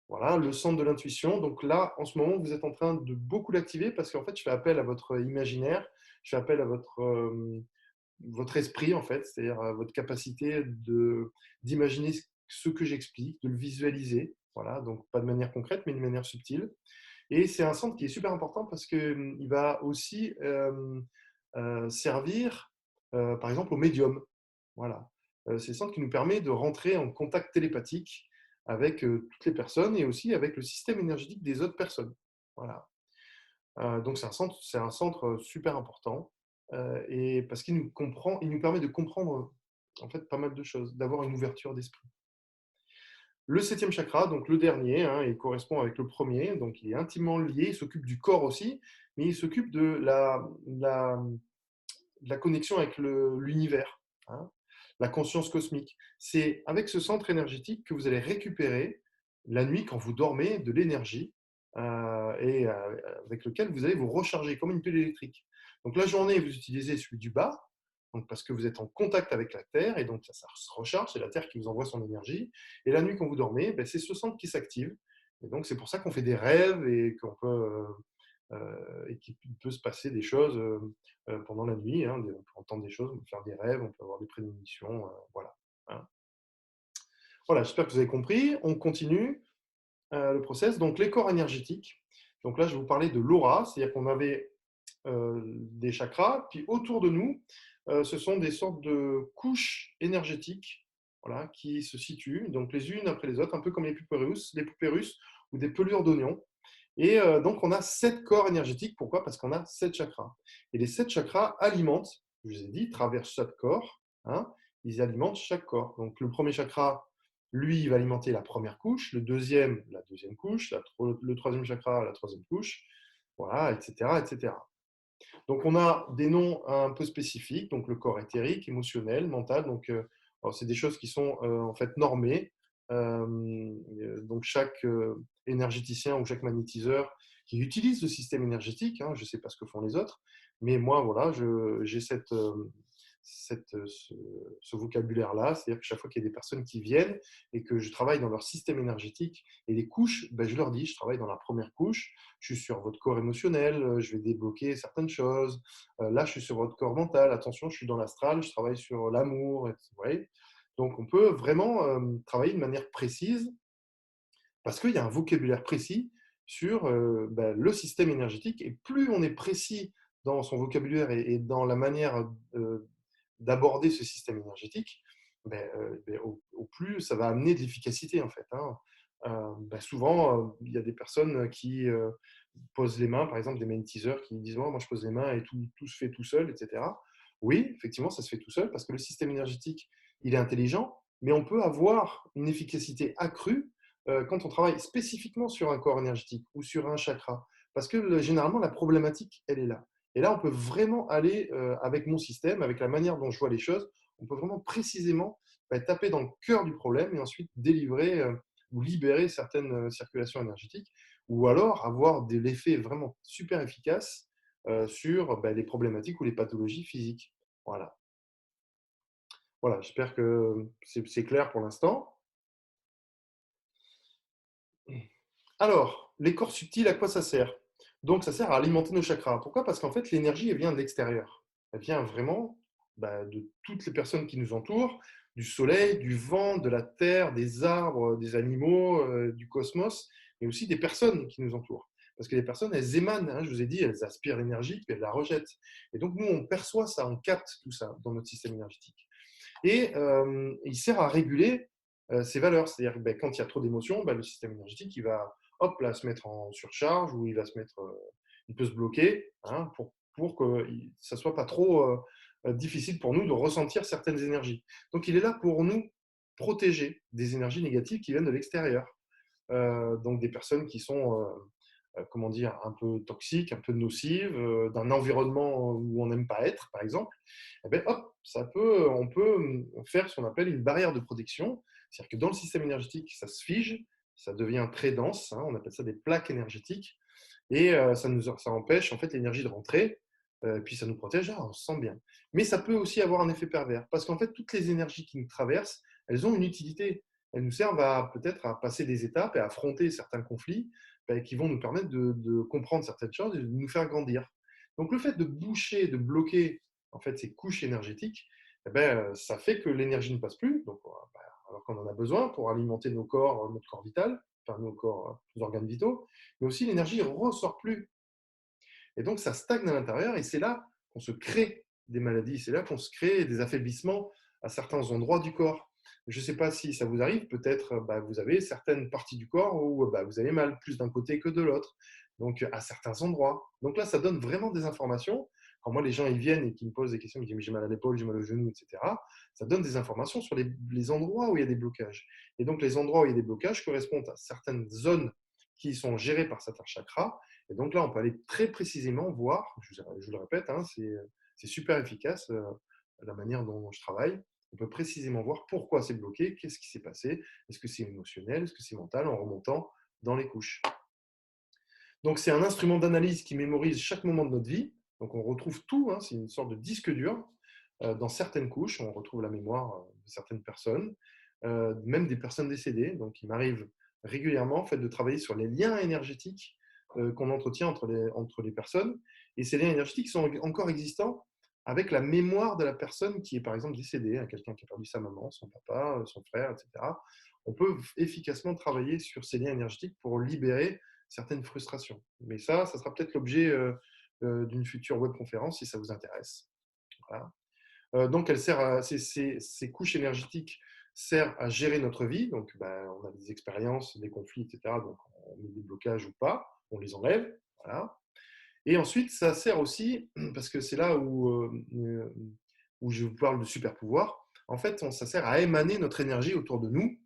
voilà, le centre de l'intuition. Donc là, en ce moment, vous êtes en train de beaucoup l'activer parce qu'en fait, je fais appel à votre imaginaire, je fais appel à votre esprit, en fait, c'est-à-dire votre capacité d'imaginer ce que j'explique, de le visualiser. Voilà, donc pas de manière concrète, mais de manière subtile. Et c'est un centre qui est super important parce qu'il va aussi servir, par exemple, au médium. Voilà. C'est le centre qui nous permet de rentrer en contact télépathique avec toutes les personnes et aussi avec le système énergétique des autres personnes. Voilà. Donc c'est un centre super important et parce qu'il nous comprend, il nous permet de comprendre en fait pas mal de choses, d'avoir une ouverture d'esprit. Le septième chakra, donc le dernier, hein, il correspond avec le premier, donc il est intimement lié, il s'occupe du corps aussi, mais il s'occupe de la connexion avec l'univers, hein, la conscience cosmique. C'est avec ce centre énergétique que vous allez récupérer la nuit quand vous dormez de l'énergie et avec lequel vous allez vous recharger comme une pile électrique. Donc la journée, vous utilisez celui du bas, donc parce que vous êtes en contact avec la Terre et donc ça se recharge, c'est la Terre qui vous envoie son énergie. Et la nuit, quand vous dormez, ben, c'est ce centre qui s'active. Et donc c'est pour ça qu'on fait des rêves et qu'on peut et qu'il peut se passer des choses pendant la nuit. Hein, on peut entendre des choses, on peut faire des rêves, on peut avoir des prémonitions, voilà. Hein. Voilà, j'espère que vous avez compris. On continue le process. Donc les corps énergétiques. Donc là, je vais vous parler de l'aura, c'est-à-dire qu'on avait des chakras, puis autour de nous, ce sont des sortes de couches énergétiques, voilà, qui se situent, donc les unes après les autres, un peu comme les poupées russes ou des pelures d'oignons. Et donc, on a 7 corps énergétiques. Pourquoi? Parce qu'on a 7 chakras. Et les 7 chakras alimentent, je vous ai dit, traversent chaque corps. Hein, ils alimentent chaque corps. Donc, le premier chakra, lui, il va alimenter la première couche, le deuxième, la deuxième couche, le troisième chakra, la troisième couche, voilà, etc., etc. Donc, on a des noms un peu spécifiques, donc le corps éthérique, émotionnel, mental. Donc, c'est des choses qui sont en fait normées. Donc, chaque énergéticien ou chaque magnétiseur qui utilise le système énergétique, hein, je ne sais pas ce que font les autres, mais moi, voilà, j'ai ce vocabulaire-là, c'est-à-dire que chaque fois qu'il y a des personnes qui viennent et que je travaille dans leur système énergétique et les couches, ben, je leur dis, je travaille dans la première couche, je suis sur votre corps émotionnel, je vais débloquer certaines choses. Là, je suis sur votre corps mental, attention, je suis dans l'astral, je travaille sur l'amour. Vous voyez. Donc, on peut vraiment travailler de manière précise parce qu'il y a un vocabulaire précis sur ben, le système énergétique. Et plus on est précis dans son vocabulaire et dans la manière d'aborder ce système énergétique, ben, au plus ça va amener de l'efficacité en fait. Hein. Ben, souvent, il y a des personnes qui posent les mains, par exemple des magnétiseurs qui disent oh, moi je pose les mains et tout se fait tout seul, etc. Oui, effectivement, ça se fait tout seul parce que le système énergétique, il est intelligent, mais on peut avoir une efficacité accrue quand on travaille spécifiquement sur un corps énergétique ou sur un chakra. Parce que généralement, la problématique, elle est là. Et là, on peut vraiment aller avec mon système, avec la manière dont je vois les choses, on peut vraiment précisément taper dans le cœur du problème et ensuite délivrer ou libérer certaines circulations énergétiques, ou alors avoir de l'effet vraiment super efficace sur les problématiques ou les pathologies physiques. Voilà, voilà, j'espère que c'est clair pour l'instant. Alors, les corps subtils, à quoi ça sert? Donc, ça sert à alimenter nos chakras. Pourquoi? Parce qu'en fait, l'énergie, elle vient de l'extérieur. Elle vient vraiment de toutes les personnes qui nous entourent, du soleil, du vent, de la terre, des arbres, des animaux, du cosmos, mais aussi des personnes qui nous entourent. Parce que les personnes, elles émanent, hein, je vous ai dit, elles aspirent l'énergie, puis elles la rejettent. Et donc, nous, on perçoit ça, on capte tout ça dans notre système énergétique. Et il sert à réguler ces valeurs. C'est-à-dire que quand il y a trop d'émotions, le système énergétique, il va hop, là, se mettre en surcharge ou il va se mettre, il peut se bloquer hein, pour que ça ne soit pas trop difficile pour nous de ressentir certaines énergies. Donc, il est là pour nous protéger des énergies négatives qui viennent de l'extérieur. Donc, des personnes qui sont comment dire, un peu toxiques, un peu nocives, d'un environnement où on n'aime pas être, par exemple, eh ben, hop, on peut faire ce qu'on appelle une barrière de protection. C'est-à-dire que dans le système énergétique, ça se fige, ça devient très dense, hein, on appelle ça des plaques énergétiques, et ça empêche en fait l'énergie de rentrer, puis ça nous protège, on se sent bien. Mais ça peut aussi avoir un effet pervers, parce qu'en fait, toutes les énergies qui nous traversent, elles ont une utilité. Elles nous servent peut-être à passer des étapes et à affronter certains conflits qui vont nous permettre de comprendre certaines choses et de nous faire grandir. Donc le fait de boucher, de bloquer en fait ces couches énergétiques, ça fait que l'énergie ne passe plus, donc, alors qu'on en a besoin pour alimenter nos corps, notre corps vital, enfin nos corps, nos organes vitaux, mais aussi l'énergie ne ressort plus. Et donc ça stagne à l'intérieur et c'est là qu'on se crée des maladies, c'est là qu'on se crée des affaiblissements à certains endroits du corps. Je ne sais pas si ça vous arrive, peut-être vous avez certaines parties du corps où vous avez mal plus d'un côté que de l'autre, donc à certains endroits. Donc là, ça donne vraiment des informations. Quand moi, les gens ils viennent et qui me posent des questions, ils me disent j'ai mal à l'épaule, j'ai mal au genou, etc. Ça donne des informations sur les endroits où il y a des blocages. Et donc les endroits où il y a des blocages correspondent à certaines zones qui sont gérées par certains chakras. Et donc là, on peut aller très précisément voir, je le répète, hein, c'est super efficace la manière dont je travaille. on peut précisément voir pourquoi c'est bloqué, qu'est-ce qui s'est passé, est-ce que c'est émotionnel, est-ce que c'est mental, en remontant dans les couches. Donc, c'est un instrument d'analyse qui mémorise chaque moment de notre vie. Donc, on retrouve tout, hein, c'est une sorte de disque dur. Dans certaines couches, on retrouve la mémoire de certaines personnes, même des personnes décédées. Donc, il m'arrive régulièrement en fait, de travailler sur les liens énergétiques qu'on entretient entre les personnes. Et ces liens énergétiques sont encore existants avec la mémoire de la personne qui est par exemple décédée, hein, quelqu'un qui a perdu sa maman, son papa, son frère, etc. On peut efficacement travailler sur ces liens énergétiques pour libérer certaines frustrations. Mais ça sera peut-être l'objet d'une future webconférence si ça vous intéresse. Voilà. Donc, ces couches énergétiques servent à gérer notre vie. Donc, on a des expériences, des conflits, etc. Donc, on met des blocages ou pas, on les enlève. Voilà. Et ensuite, ça sert aussi, parce que c'est là où je vous parle de super pouvoir, en fait, ça sert à émaner notre énergie autour de nous.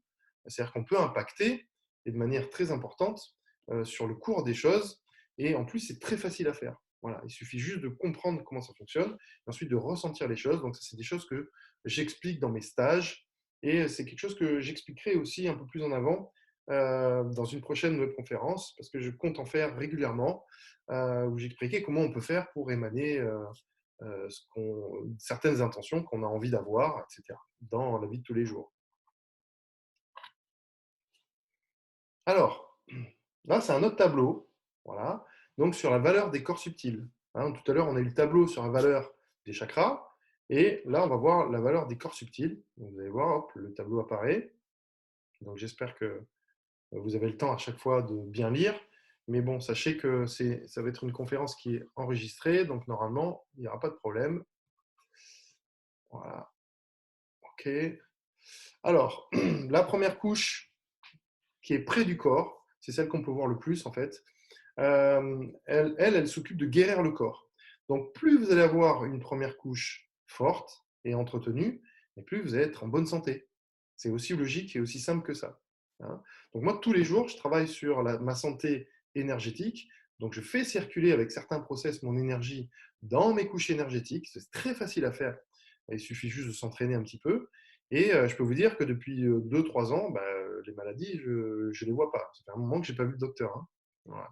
C'est-à-dire qu'on peut impacter, et de manière très importante, sur le cours des choses. Et en plus, c'est très facile à faire. Voilà, il suffit juste de comprendre comment ça fonctionne, et ensuite de ressentir les choses. Donc, ça, c'est des choses que j'explique dans mes stages, et c'est quelque chose que j'expliquerai aussi un peu plus en avant dans une prochaine webconférence, parce que je compte en faire régulièrement, où j'expliquais comment on peut faire pour émaner certaines intentions qu'on a envie d'avoir, etc., dans la vie de tous les jours. Alors, là, c'est un autre tableau, voilà, donc sur la valeur des corps subtils. Hein, tout à l'heure, on a eu le tableau sur la valeur des chakras, et là, on va voir la valeur des corps subtils. Donc, vous allez voir, hop, le tableau apparaît. Donc, j'espère que vous avez le temps à chaque fois de bien lire. Mais bon, sachez que ça va être une conférence qui est enregistrée, donc normalement, il n'y aura pas de problème. Voilà, OK. Alors, la première couche qui est près du corps, c'est celle qu'on peut voir le plus en fait. Elle s'occupe de guérir le corps. Donc, plus vous allez avoir une première couche forte et entretenue, et plus vous allez être en bonne santé. C'est aussi logique et aussi simple que ça. Hein. Donc, moi, tous les jours, je travaille sur ma santé énergétique. Donc, je fais circuler avec certains process mon énergie dans mes couches énergétiques. C'est très facile à faire. Il suffit juste de s'entraîner un petit peu. Et je peux vous dire que depuis 2-3 ans, les maladies, je ne les vois pas. Ça fait un moment que je n'ai pas vu de docteur. Hein. Voilà.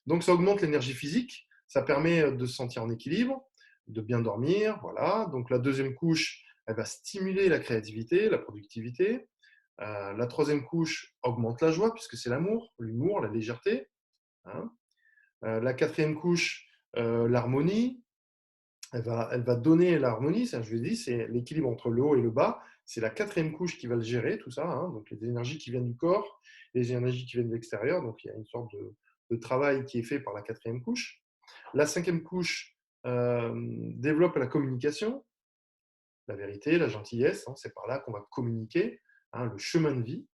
Donc, ça augmente l'énergie physique, ça permet de se sentir en équilibre, de bien dormir. Voilà. Donc, la deuxième couche, elle va stimuler la créativité, la productivité. La troisième couche augmente la joie, puisque c'est l'amour, l'humour, la légèreté. Hein. La quatrième couche, l'harmonie. Elle va donner l'harmonie, ça je vous ai dit, c'est l'équilibre entre le haut et le bas. C'est la quatrième couche qui va le gérer, tout ça. Hein. Donc, les énergies qui viennent du corps, les énergies qui viennent de l'extérieur. Donc, il y a une sorte de travail qui est fait par la quatrième couche. La cinquième couche développe la communication, la vérité, la gentillesse. Hein, c'est par là qu'on va communiquer, hein, le chemin de vie.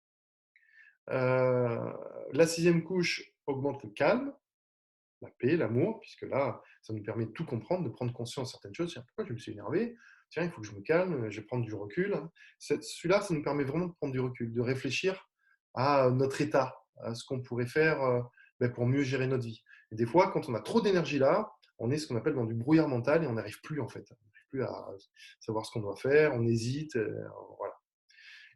La sixième couche augmente le calme, la paix, l'amour, puisque là, ça nous permet de tout comprendre, de prendre conscience de certaines choses. Tiens, pourquoi je me suis énervé? Tiens, il faut que je me calme, je vais prendre du recul. Celui-là, ça nous permet vraiment de prendre du recul, de réfléchir à notre état, à ce qu'on pourrait faire pour mieux gérer notre vie. Et des fois, quand on a trop d'énergie là, on est ce qu'on appelle dans du brouillard mental et on n'arrive plus en fait. On n'arrive plus à savoir ce qu'on doit faire, on hésite. Voilà.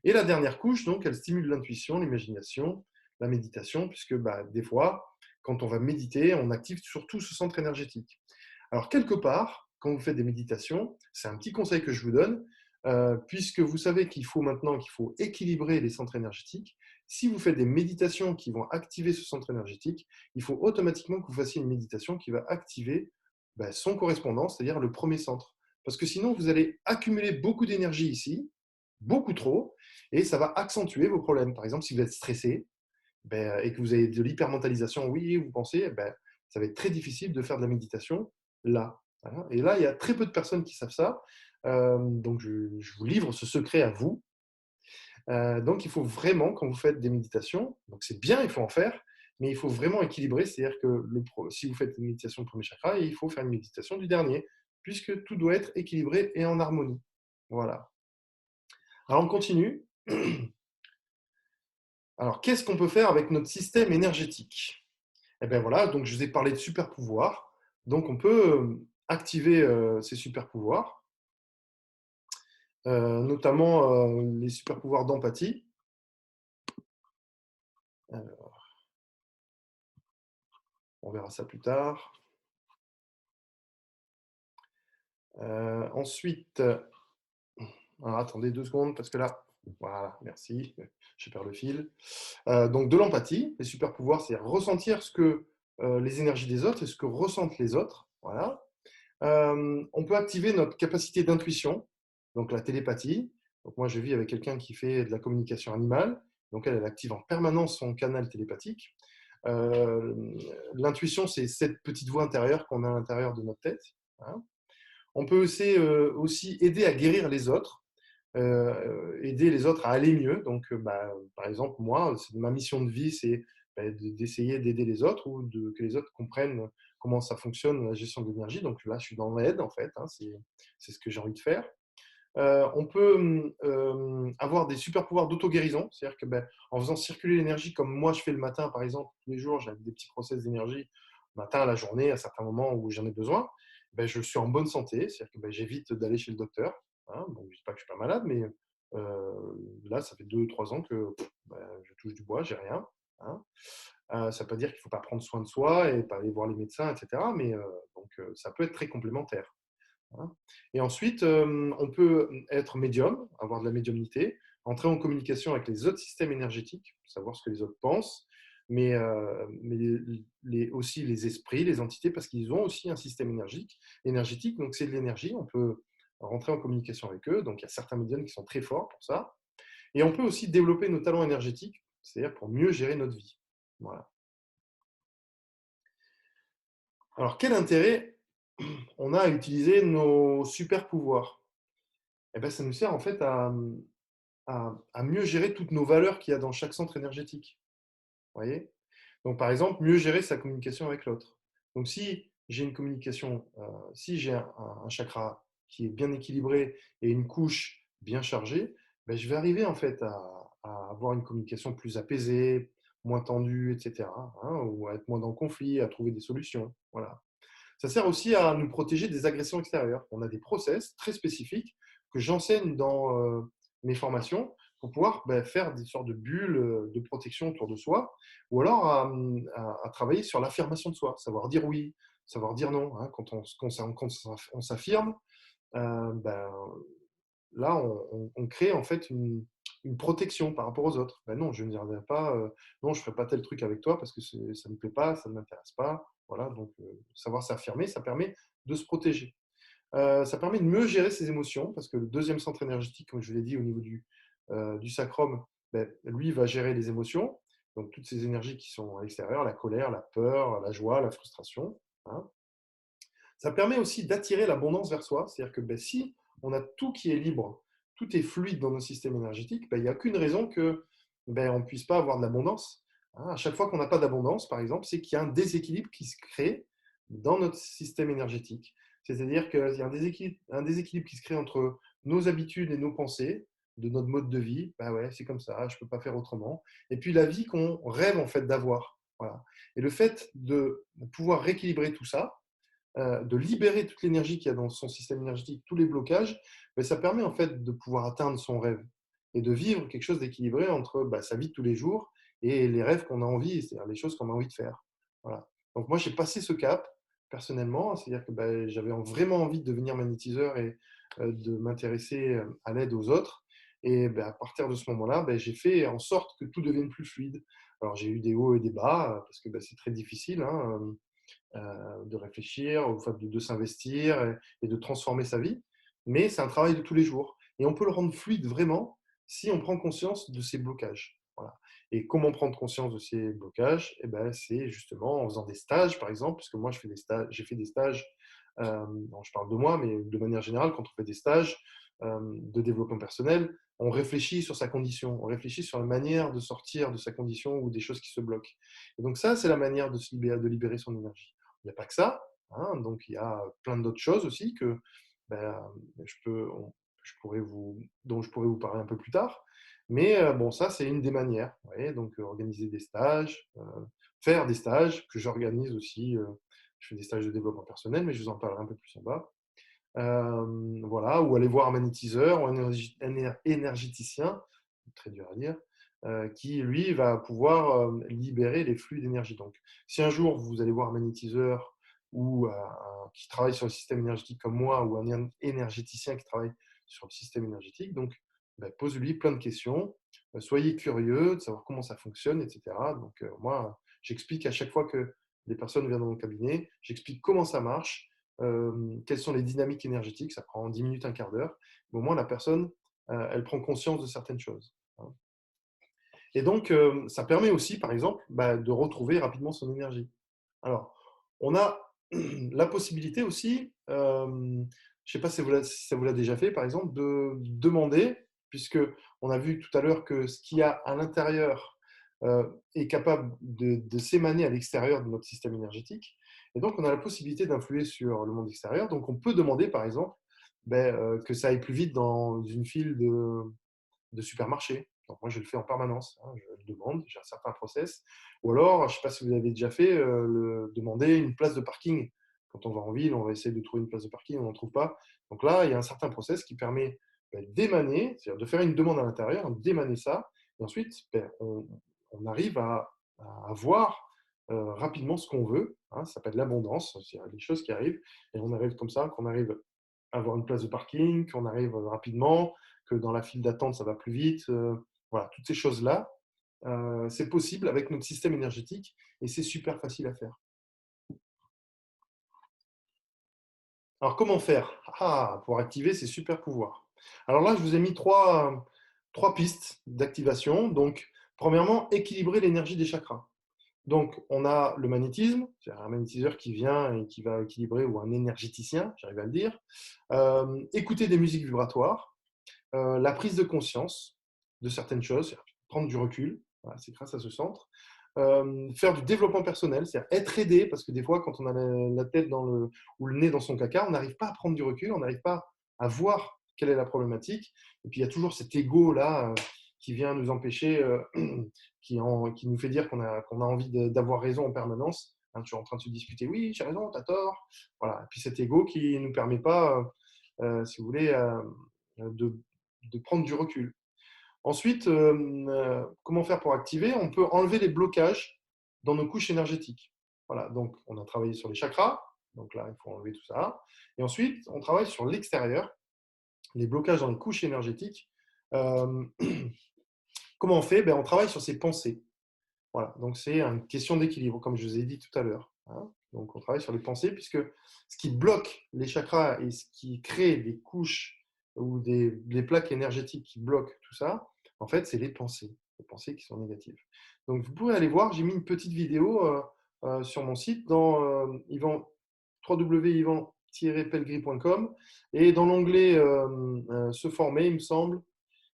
Et la dernière couche, donc, elle stimule l'intuition, l'imagination, la méditation, puisque des fois, quand on va méditer, on active surtout ce centre énergétique. Alors, quelque part, quand vous faites des méditations, c'est un petit conseil que je vous donne, puisque vous savez qu'il faut maintenant qu'il faut équilibrer les centres énergétiques. Si vous faites des méditations qui vont activer ce centre énergétique, il faut automatiquement que vous fassiez une méditation qui va activer son correspondant, c'est-à-dire le premier centre. Parce que sinon, vous allez accumuler beaucoup d'énergie ici, beaucoup trop, et ça va accentuer vos problèmes. Par exemple, si vous êtes stressé et que vous avez de l'hypermentalisation, oui, vous pensez, ça va être très difficile de faire de la méditation là. Voilà. Et là, il y a très peu de personnes qui savent ça. Donc, je vous livre ce secret à vous. Donc, il faut vraiment, quand vous faites des méditations, donc c'est bien, il faut en faire, mais il faut vraiment équilibrer. C'est-à-dire que si vous faites une méditation du premier chakra, il faut faire une méditation du dernier, puisque tout doit être équilibré et en harmonie. Voilà. Alors, on continue. Alors, qu'est-ce qu'on peut faire avec notre système énergétique? Eh bien voilà, donc je vous ai parlé de super pouvoirs. Donc, on peut activer ces super pouvoirs notamment les super pouvoirs d'empathie. On verra ça plus tard. Ensuite, alors attendez 2 secondes parce que là, voilà, merci, je perds le fil. Donc de l'empathie, les super pouvoirs, c'est ressentir ce que les énergies des autres et ce que ressentent les autres. Voilà. On peut activer notre capacité d'intuition, donc la télépathie. Donc moi, je vis avec quelqu'un qui fait de la communication animale. Donc elle active en permanence son canal télépathique. Euh, L'intuition, c'est cette petite voix intérieure qu'on a à l'intérieur de notre tête. Hein. On peut aussi aider à guérir les autres, aider les autres à aller mieux. Donc, par exemple, moi, ma mission de vie, c'est d'essayer d'aider les autres ou que les autres comprennent comment ça fonctionne, la gestion de l'énergie. Donc là, je suis dans l'aide, en fait. Hein, c'est ce que j'ai envie de faire. On peut avoir des super pouvoirs d'auto-guérison, c'est-à-dire que en faisant circuler l'énergie comme moi je fais le matin, par exemple, tous les jours, j'ai des petits process d'énergie, le matin, à la journée, à certains moments où j'en ai besoin, je suis en bonne santé, c'est-à-dire que j'évite d'aller chez le docteur. Hein, donc, je ne dis pas que je ne suis pas malade, mais là, ça fait 2 ou 3 ans que je touche du bois, j'ai rien. Hein. Ça ne veut pas dire qu'il ne faut pas prendre soin de soi et pas aller voir les médecins, etc. Mais ça peut être très complémentaire. Hein. Et ensuite, on peut être médium, avoir de la médiumnité, entrer en communication avec les autres systèmes énergétiques, savoir ce que les autres pensent, mais aussi les esprits, les entités, parce qu'ils ont aussi un système énergétique, donc c'est de l'énergie, on peut rentrer en communication avec eux, donc il y a certains médiums qui sont très forts pour ça. Et on peut aussi développer nos talents énergétiques, c'est-à-dire pour mieux gérer notre vie. Voilà. Alors, quel intérêt on a à utiliser nos super pouvoirs? Eh ben, ça nous sert en fait à mieux gérer toutes nos valeurs qu'il y a dans chaque centre énergétique. Vous voyez? Donc, par exemple, mieux gérer sa communication avec l'autre. Donc, si j'ai une communication, si j'ai un chakra qui est bien équilibré et une couche bien chargée, je vais arriver en fait à avoir une communication plus apaisée, moins tendue, etc. Hein, ou à être moins dans le conflit, à trouver des solutions. Voilà. Ça sert aussi à nous protéger des agressions extérieures. On a des process très spécifiques que j'enseigne dans mes formations pour pouvoir faire des sortes de bulles de protection autour de soi, ou alors à travailler sur l'affirmation de soi, savoir dire oui, savoir dire non. Hein. Quand on s'affirme, euh, ben, là, on crée en fait une protection par rapport aux autres. Ben non, je ne dirai pas, non, je ne ferai pas tel truc avec toi parce que ça ne me plaît pas, ça ne m'intéresse pas. Voilà, donc savoir s'affirmer, ça permet de se protéger. Ça permet de mieux gérer ses émotions parce que le deuxième centre énergétique, comme je l'ai dit, au niveau du sacrum, lui va gérer les émotions, donc toutes ces énergies qui sont à l'extérieur, la colère, la peur, la joie, la frustration. Hein. Ça permet aussi d'attirer l'abondance vers soi, c'est-à-dire que si on a tout qui est libre, tout est fluide dans nos systèmes énergétiques, il n'y a qu'une raison que on ne puisse pas avoir de l'abondance. Hein. À chaque fois qu'on n'a pas d'abondance, par exemple, c'est qu'il y a un déséquilibre qui se crée dans notre système énergétique. C'est-à-dire qu'il y a un déséquilibre qui se crée entre nos habitudes et nos pensées, de notre mode de vie. Bah ouais, c'est comme ça, je ne peux pas faire autrement. Et puis la vie qu'on rêve en fait d'avoir. Voilà. Et le fait de pouvoir rééquilibrer tout ça, de libérer toute l'énergie qu'il y a dans son système énergétique, tous les blocages, ça permet en fait de pouvoir atteindre son rêve et de vivre quelque chose d'équilibré entre sa vie de tous les jours et les rêves qu'on a envie, c'est-à-dire les choses qu'on a envie de faire. Voilà. Donc moi, j'ai passé ce cap personnellement, c'est-à-dire que j'avais vraiment envie de devenir magnétiseur et de m'intéresser à l'aide aux autres. Et à partir de ce moment-là, j'ai fait en sorte que tout devienne plus fluide. Alors j'ai eu des hauts et des bas, parce que c'est très difficile. Hein, de réfléchir, de s'investir et de transformer sa vie. Mais c'est un travail de tous les jours. Et on peut le rendre fluide vraiment si on prend conscience de ces blocages. Voilà. Et comment prendre conscience de ces blocages? C'est justement en faisant des stages, par exemple, parce que moi, j'ai fait des stages, je parle de moi, mais de manière générale, quand on fait des stages de développement personnel, on réfléchit sur sa condition, on réfléchit sur la manière de sortir de sa condition ou des choses qui se bloquent. Et donc ça, c'est la manière de libérer son énergie. Il n'y a pas que ça, hein, donc il y a plein d'autres choses aussi que ben, je peux, dont je pourrais vous parler un peu plus tard. Mais bon, ça, c'est une des manières. Vous voyez, donc organiser des stages, faire des stages que j'organise aussi. Je fais des stages de développement personnel, mais je vous en parlerai un peu plus en bas. Voilà, ou aller voir un magnétiseur ou un énergéticien, très dur à dire, qui, lui, va pouvoir libérer les flux d'énergie. Donc, si un jour vous allez voir un magnétiseur ou qui travaille sur le système énergétique comme moi, ou un énergéticien qui travaille sur le système énergétique, donc ben, posez-lui plein de questions, soyez curieux de savoir comment ça fonctionne, etc. Donc, moi, j'explique à chaque fois que les personnes viennent dans mon cabinet, j'explique comment ça marche, quelles sont les dynamiques énergétiques, ça prend 10 minutes, un quart d'heure. Au moins, la personne, elle prend conscience de certaines choses, hein. Et donc, ça permet aussi, par exemple, bah, de retrouver rapidement son énergie. Alors, on a la possibilité aussi, je ne sais pas si ça vous l'a déjà fait, par exemple, de demander, puisque on a vu tout à l'heure que ce qu'il y a à l'intérieur est capable de s'émaner à l'extérieur de notre système énergétique. Et donc, on a la possibilité d'influer sur le monde extérieur. Donc, on peut demander, par exemple, ben, que ça aille plus vite dans une file de supermarché. Donc moi, je le fais en permanence, hein, je le demande, j'ai un certain process. Ou alors, je ne sais pas si vous avez déjà fait, demander une place de parking. Quand on va en ville, on va essayer de trouver une place de parking, on n'en trouve pas. Donc là, il y a un certain process qui permet d'émaner, c'est-à-dire de faire une demande à l'intérieur, d'émaner ça, et ensuite, on arrive à voir rapidement ce qu'on veut, hein, ça s'appelle l'abondance, c'est des choses qui arrivent, et on arrive comme ça, qu'on arrive à avoir une place de parking, qu'on arrive rapidement, que dans la file d'attente, ça va plus vite. Voilà, toutes ces choses-là, c'est possible avec notre système énergétique et c'est super facile à faire. Alors, comment faire pour activer ces super pouvoirs? Alors là, je vous ai mis trois pistes d'activation. Donc, premièrement, équilibrer l'énergie des chakras. Donc, on a le magnétisme, c'est un magnétiseur qui vient et qui va équilibrer, ou un énergéticien, j'arrive à le dire. Écouter des musiques vibratoires, la prise de conscience de certaines choses, prendre du recul, voilà, c'est grâce à ce centre. Faire du développement personnel, c'est-à-dire être aidé, parce que des fois, quand on a la tête ou le nez dans son caca, on n'arrive pas à prendre du recul, on n'arrive pas à voir quelle est la problématique. Et puis, il y a toujours cet ego-là qui vient nous empêcher, qui nous fait dire qu'on a envie d'avoir raison en permanence. Hein, toujours en train de se disputer, oui, j'ai raison, t'as tort. Voilà. Et puis cet ego qui ne nous permet pas, si vous voulez, de, de prendre du recul. Ensuite, comment faire pour activer? On peut enlever les blocages dans nos couches énergétiques. Voilà, donc on a travaillé sur les chakras, donc là, il faut enlever tout ça. Et ensuite, on travaille sur l'extérieur, les blocages dans les couches énergétiques. Euh, Comment on fait? Ben, on travaille sur ses pensées. Voilà, donc c'est une question d'équilibre, comme je vous ai dit tout à l'heure, hein. Donc on travaille sur les pensées, puisque ce qui bloque les chakras et ce qui crée des couches ou des plaques énergétiques qui bloquent tout ça, en fait, c'est les pensées qui sont négatives. Donc vous pouvez aller voir, j'ai mis une petite vidéo sur mon site dans www.yvan-pelgris.com, et dans l'onglet se former, il me semble,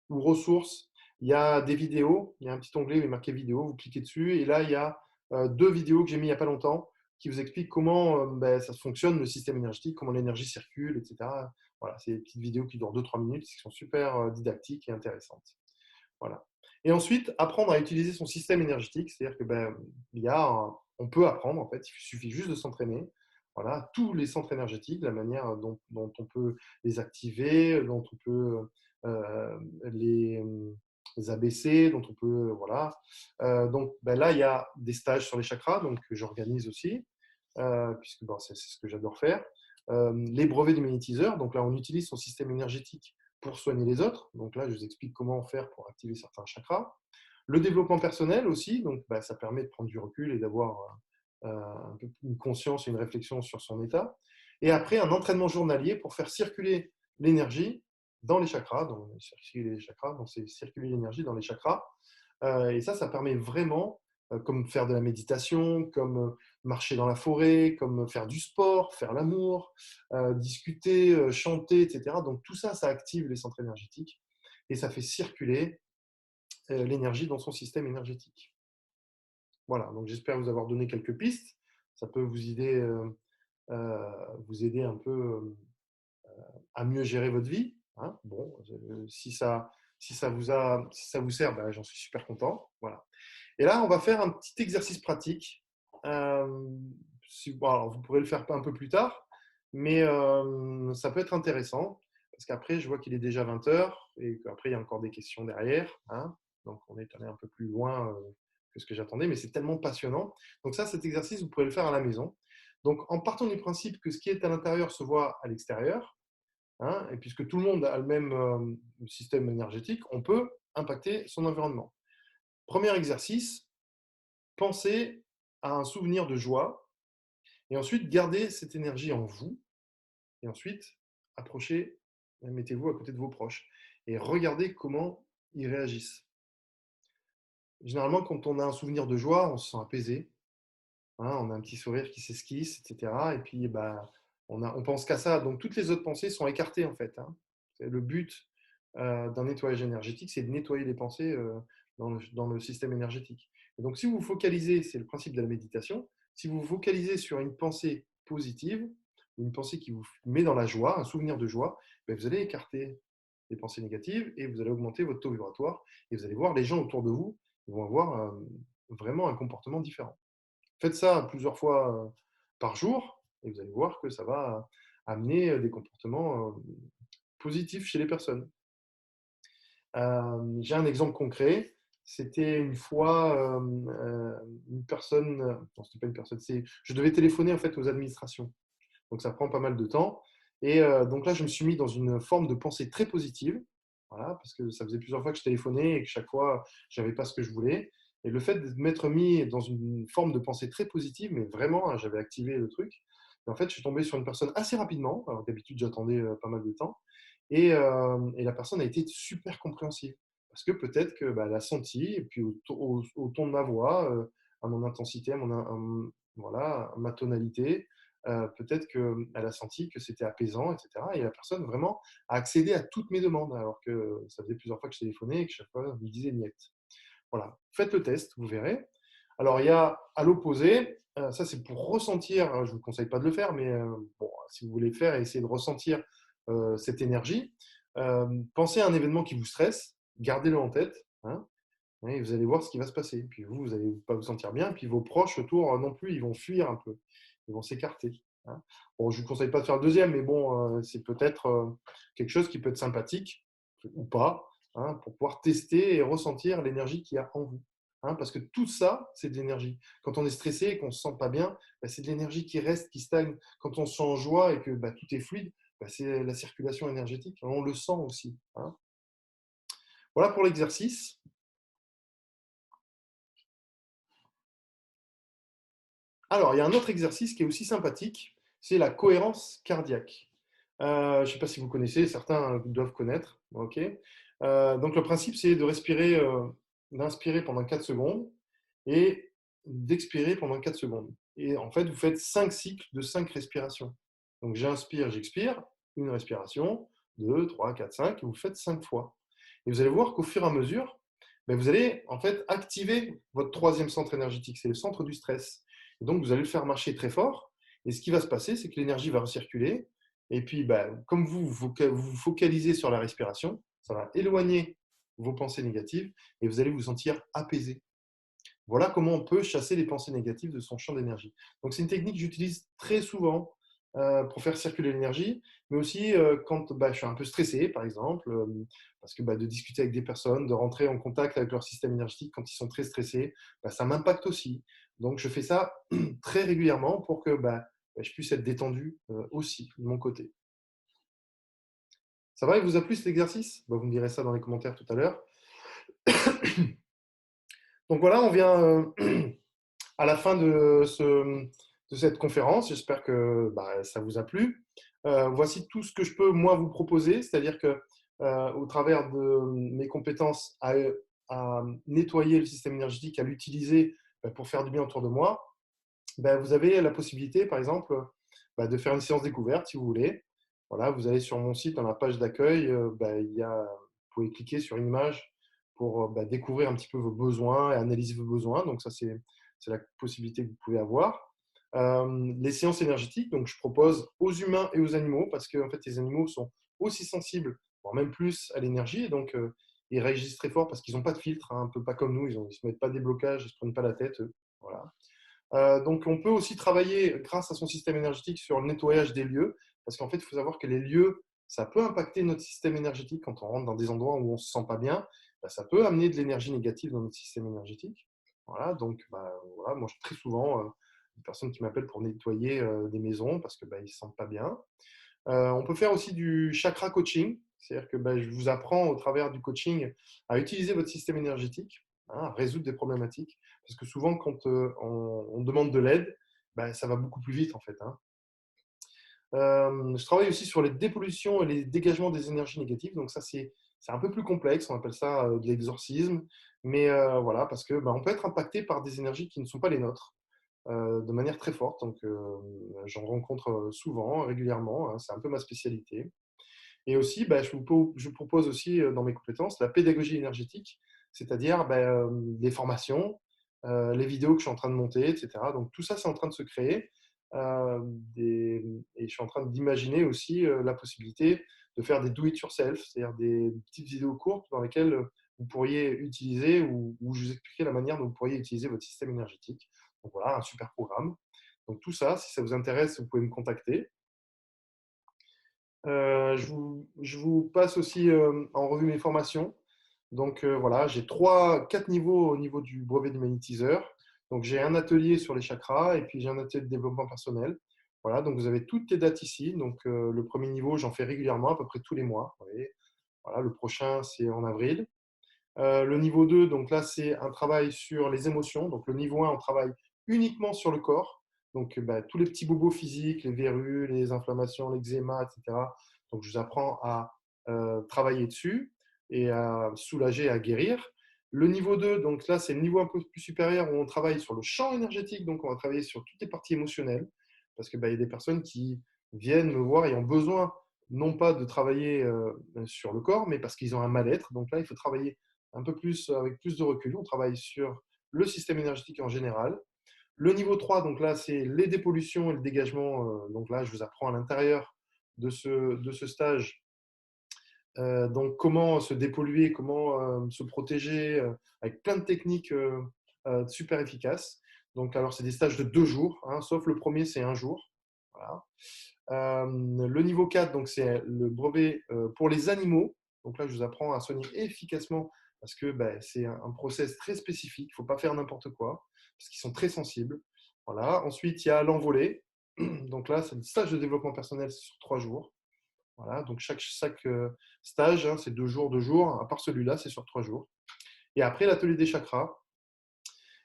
ou ressources, il y a des vidéos, il y a un petit onglet où il est marqué vidéo, vous cliquez dessus, et là, il y a deux vidéos que j'ai mis il n'y a pas longtemps qui vous expliquent comment ça fonctionne, le système énergétique, comment l'énergie circule, etc. Voilà, c'est des petites vidéos qui durent 2-3 minutes, qui sont super didactiques et intéressantes. Voilà. Et ensuite, apprendre à utiliser son système énergétique, c'est-à-dire que on peut apprendre, en fait, il suffit juste de s'entraîner. Voilà, tous les centres énergétiques, la manière dont on peut les activer, dont on peut les abaisser, dont on peut, voilà. Donc là, il y a des stages sur les chakras, donc que j'organise aussi, puisque c'est ce que j'adore faire. Les brevets du magnétiseur, donc là, on utilise son système énergétique pour soigner les autres. Donc là, je vous explique comment faire pour activer certains chakras. Le développement personnel aussi, donc ça permet de prendre du recul et d'avoir un peu une conscience et une réflexion sur son état. Et après, un entraînement journalier pour faire circuler l'énergie dans les chakras, donc c'est circuler l'énergie dans les chakras. Et ça permet vraiment, comme faire de la méditation, comme marcher dans la forêt, comme faire du sport, faire l'amour, discuter, chanter, etc. Donc tout ça, ça active les centres énergétiques et ça fait circuler l'énergie dans son système énergétique. Voilà, donc j'espère vous avoir donné quelques pistes. Ça peut vous aider un peu à mieux gérer votre vie, hein. Bon, si ça vous sert, ben, j'en suis super content. Voilà. Et là, on va faire un petit exercice pratique. Alors, vous pourrez le faire un peu plus tard, mais ça peut être intéressant parce qu'après, je vois qu'il est déjà 20 heures et qu'après, il y a encore des questions derrière, hein. Donc, on est allé un peu plus loin que ce que j'attendais, mais c'est tellement passionnant. Donc ça, cet exercice, vous pouvez le faire à la maison. Donc, en partant du principe que ce qui est à l'intérieur se voit à l'extérieur, hein, et puisque tout le monde a le même système énergétique, on peut impacter son environnement. Premier exercice, pensez à un souvenir de joie et ensuite gardez cette énergie en vous et ensuite approchez, mettez-vous à côté de vos proches et regardez comment ils réagissent. Généralement, quand on a un souvenir de joie, on se sent apaisé, hein, on a un petit sourire qui s'esquisse, etc. Et puis, bah, on pense qu'à ça. Donc, toutes les autres pensées sont écartées, en fait, hein. Le but d'un nettoyage énergétique, c'est de nettoyer les pensées dans le système énergétique. Et donc, si vous vous focalisez, c'est le principe de la méditation, si vous vous focalisez sur une pensée positive, une pensée qui vous met dans la joie, un souvenir de joie, ben, vous allez écarter les pensées négatives et vous allez augmenter votre taux vibratoire. Et vous allez voir les gens autour de vous vont avoir vraiment un comportement différent. Faites ça plusieurs fois par jour et vous allez voir que ça va amener des comportements positifs chez les personnes. J'ai un exemple concret. C'était une fois une personne, non, c'était pas une personne, je devais téléphoner en fait aux administrations. Donc ça prend pas mal de temps. Et donc là, je me suis mis dans une forme de pensée très positive, voilà, parce que ça faisait plusieurs fois que je téléphonais et que chaque fois, j'avais pas ce que je voulais. Et le fait de m'être mis dans une forme de pensée très positive, mais vraiment, hein, j'avais activé le truc. Et en fait, je suis tombé sur une personne assez rapidement. Alors d'habitude, j'attendais pas mal de temps. Et la personne a été super compréhensive. Parce que peut-être qu'elle bah, a senti, et puis au ton de ma voix, à mon intensité, voilà, à ma tonalité, peut-être qu'elle a senti que c'était apaisant, etc. Et la personne vraiment a accédé à toutes mes demandes, alors que ça faisait plusieurs fois que je téléphonais et que chaque fois, je lui disais niet. Voilà, faites le test, vous verrez. Alors, il y a à l'opposé, ça c'est pour ressentir, je ne vous conseille pas de le faire, mais bon, si vous voulez le faire, essayez de ressentir cette énergie. Pensez à un événement qui vous stresse, gardez-le en tête, hein, et vous allez voir ce qui va se passer. Puis vous, vous n'allez pas vous sentir bien, puis vos proches autour non plus, ils vont fuir un peu, ils vont s'écarter, hein. Bon, je ne vous conseille pas de faire le deuxième, mais bon, c'est peut-être quelque chose qui peut être sympathique ou pas, hein, pour pouvoir tester et ressentir l'énergie qu'il y a en vous. Hein, parce que tout ça, c'est de l'énergie. Quand on est stressé et qu'on ne se sent pas bien, bah, c'est de l'énergie qui reste, qui stagne. Quand on se sent en joie et que bah, tout est fluide, bah, c'est la circulation énergétique. On le sent aussi, hein. Voilà pour l'exercice. Alors, il y a un autre exercice qui est aussi sympathique, c'est la cohérence cardiaque. Je ne sais pas si vous connaissez, certains doivent connaître. Ok. Donc, le principe, c'est de respirer, d'inspirer pendant 4 secondes et d'expirer pendant 4 secondes. Et en fait, vous faites 5 cycles de 5 respirations. Donc, j'inspire, j'expire, une respiration, 2, 3, 4, 5, et vous le faites 5 fois. Et vous allez voir qu'au fur et à mesure, ben, vous allez en fait activer votre troisième centre énergétique, c'est le centre du stress. Et donc, vous allez le faire marcher très fort. Et ce qui va se passer, c'est que l'énergie va recirculer. Et puis, ben, comme vous vous focalisez sur la respiration, ça va éloigner vos pensées négatives et vous allez vous sentir apaisé. Voilà comment on peut chasser les pensées négatives de son champ d'énergie. Donc, c'est une technique que j'utilise très souvent pour faire circuler l'énergie, mais aussi quand bah, je suis un peu stressé, par exemple, parce que bah, de discuter avec des personnes, de rentrer en contact avec leur système énergétique quand ils sont très stressés, bah, ça m'impacte aussi. Donc, je fais ça très régulièrement pour que bah, je puisse être détendu aussi de mon côté. Ça va, il vous a plu cet exercice? Bah, vous me direz ça dans les commentaires tout à l'heure. Donc voilà, on vient à la fin de cette conférence. J'espère que bah, ça vous a plu. Voici tout ce que je peux, moi, vous proposer. C'est-à-dire que au travers de mes compétences à nettoyer le système énergétique, à l'utiliser pour faire du bien autour de moi, ben, vous avez la possibilité, par exemple, de faire une séance découverte si vous voulez. Voilà, vous allez sur mon site, dans la page d'accueil, vous pouvez cliquer sur une image pour découvrir un petit peu vos besoins et analyser vos besoins. Donc ça, c'est la possibilité que vous pouvez avoir. Les séances énergétiques, donc je propose aux humains et aux animaux, parce que en fait, les animaux sont aussi sensibles, voire même plus, à l'énergie. Et donc, ils réagissent très fort parce qu'ils n'ont pas de filtre, hein, un peu pas comme nous. Ils ne se mettent pas des blocages, ils ne se prennent pas la tête. Voilà. Donc, on peut aussi travailler grâce à son système énergétique sur le nettoyage des lieux, parce qu'en fait, il faut savoir que les lieux, ça peut impacter notre système énergétique quand on rentre dans des endroits où on ne se sent pas bien. Bah, ça peut amener de l'énergie négative dans notre système énergétique. Voilà, donc bah, voilà, moi, très souvent, des personnes qui m'appellent pour nettoyer des maisons parce que bah, ils ne se sentent pas bien. On peut faire aussi du chakra coaching, c'est-à-dire que bah, je vous apprends au travers du coaching à utiliser votre système énergétique, hein, à résoudre des problématiques. Parce que souvent, quand on demande de l'aide, bah, ça va beaucoup plus vite en fait, hein. Je travaille aussi sur les dépollutions et les dégagements des énergies négatives. Donc ça, c'est un peu plus complexe. On appelle ça de l'exorcisme. Mais voilà, parce que bah, on peut être impacté par des énergies qui ne sont pas les nôtres de manière très forte. Donc j'en rencontre souvent, régulièrement, hein. C'est un peu ma spécialité. Et aussi, bah, je propose aussi dans mes compétences la pédagogie énergétique, c'est-à-dire bah, les formations, les vidéos que je suis en train de monter, etc. Donc tout ça, c'est en train de se créer. euh, et je suis en train d'imaginer aussi la possibilité de faire des do-it-yourself, c'est-à-dire des petites vidéos courtes dans lesquelles vous pourriez utiliser ou où je vous expliquerai la manière dont vous pourriez utiliser votre système énergétique. Donc voilà, un super programme. Donc tout ça, si ça vous intéresse, vous pouvez me contacter. Je vous passe aussi en revue mes formations. Donc voilà, j'ai 4 niveaux au niveau du brevet du magnétiseur. Donc j'ai un atelier sur les chakras et puis j'ai un atelier de développement personnel. Voilà, donc vous avez toutes les dates ici. Donc le premier niveau, j'en fais régulièrement, à peu près tous les mois. Vous voyez. Voilà, le prochain, c'est en avril. Le niveau 2, donc là, c'est un travail sur les émotions. Donc le niveau 1, on travaille uniquement sur le corps. Donc bah, tous les petits bobos physiques, les verrues, les inflammations, l'eczéma, etc. Donc je vous apprends à travailler dessus et à soulager, à guérir. Le niveau 2, donc là, c'est le niveau un peu plus supérieur où on travaille sur le champ énergétique. Donc on va travailler sur toutes les parties émotionnelles. Parce qu'il bah, y a des personnes qui viennent me voir et ont besoin non pas de travailler sur le corps, mais parce qu'ils ont un mal-être. Donc là, il faut travailler un peu plus, avec plus de recul. On travaille sur le système énergétique en général. Le niveau 3, donc là, c'est les dépollutions et le dégagement. Donc là, je vous apprends à l'intérieur de ce stage. Donc, comment se dépolluer, comment se protéger avec plein de techniques super efficaces. Donc, alors, c'est des stages de 2 jours, hein, sauf le premier, c'est un jour. Voilà. Le niveau 4, donc c'est le brevet pour les animaux. Donc là, je vous apprends à soigner efficacement parce que bah, c'est un process très spécifique. Il ne faut pas faire n'importe quoi parce qu'ils sont très sensibles. Voilà. Ensuite, il y a l'envolée. Donc là, c'est le stage de développement personnel sur 3 jours. Voilà. Donc chaque stage, hein, c'est 2 jours, 2 jours. À part celui-là, c'est sur 3 jours. Et après, l'atelier des chakras.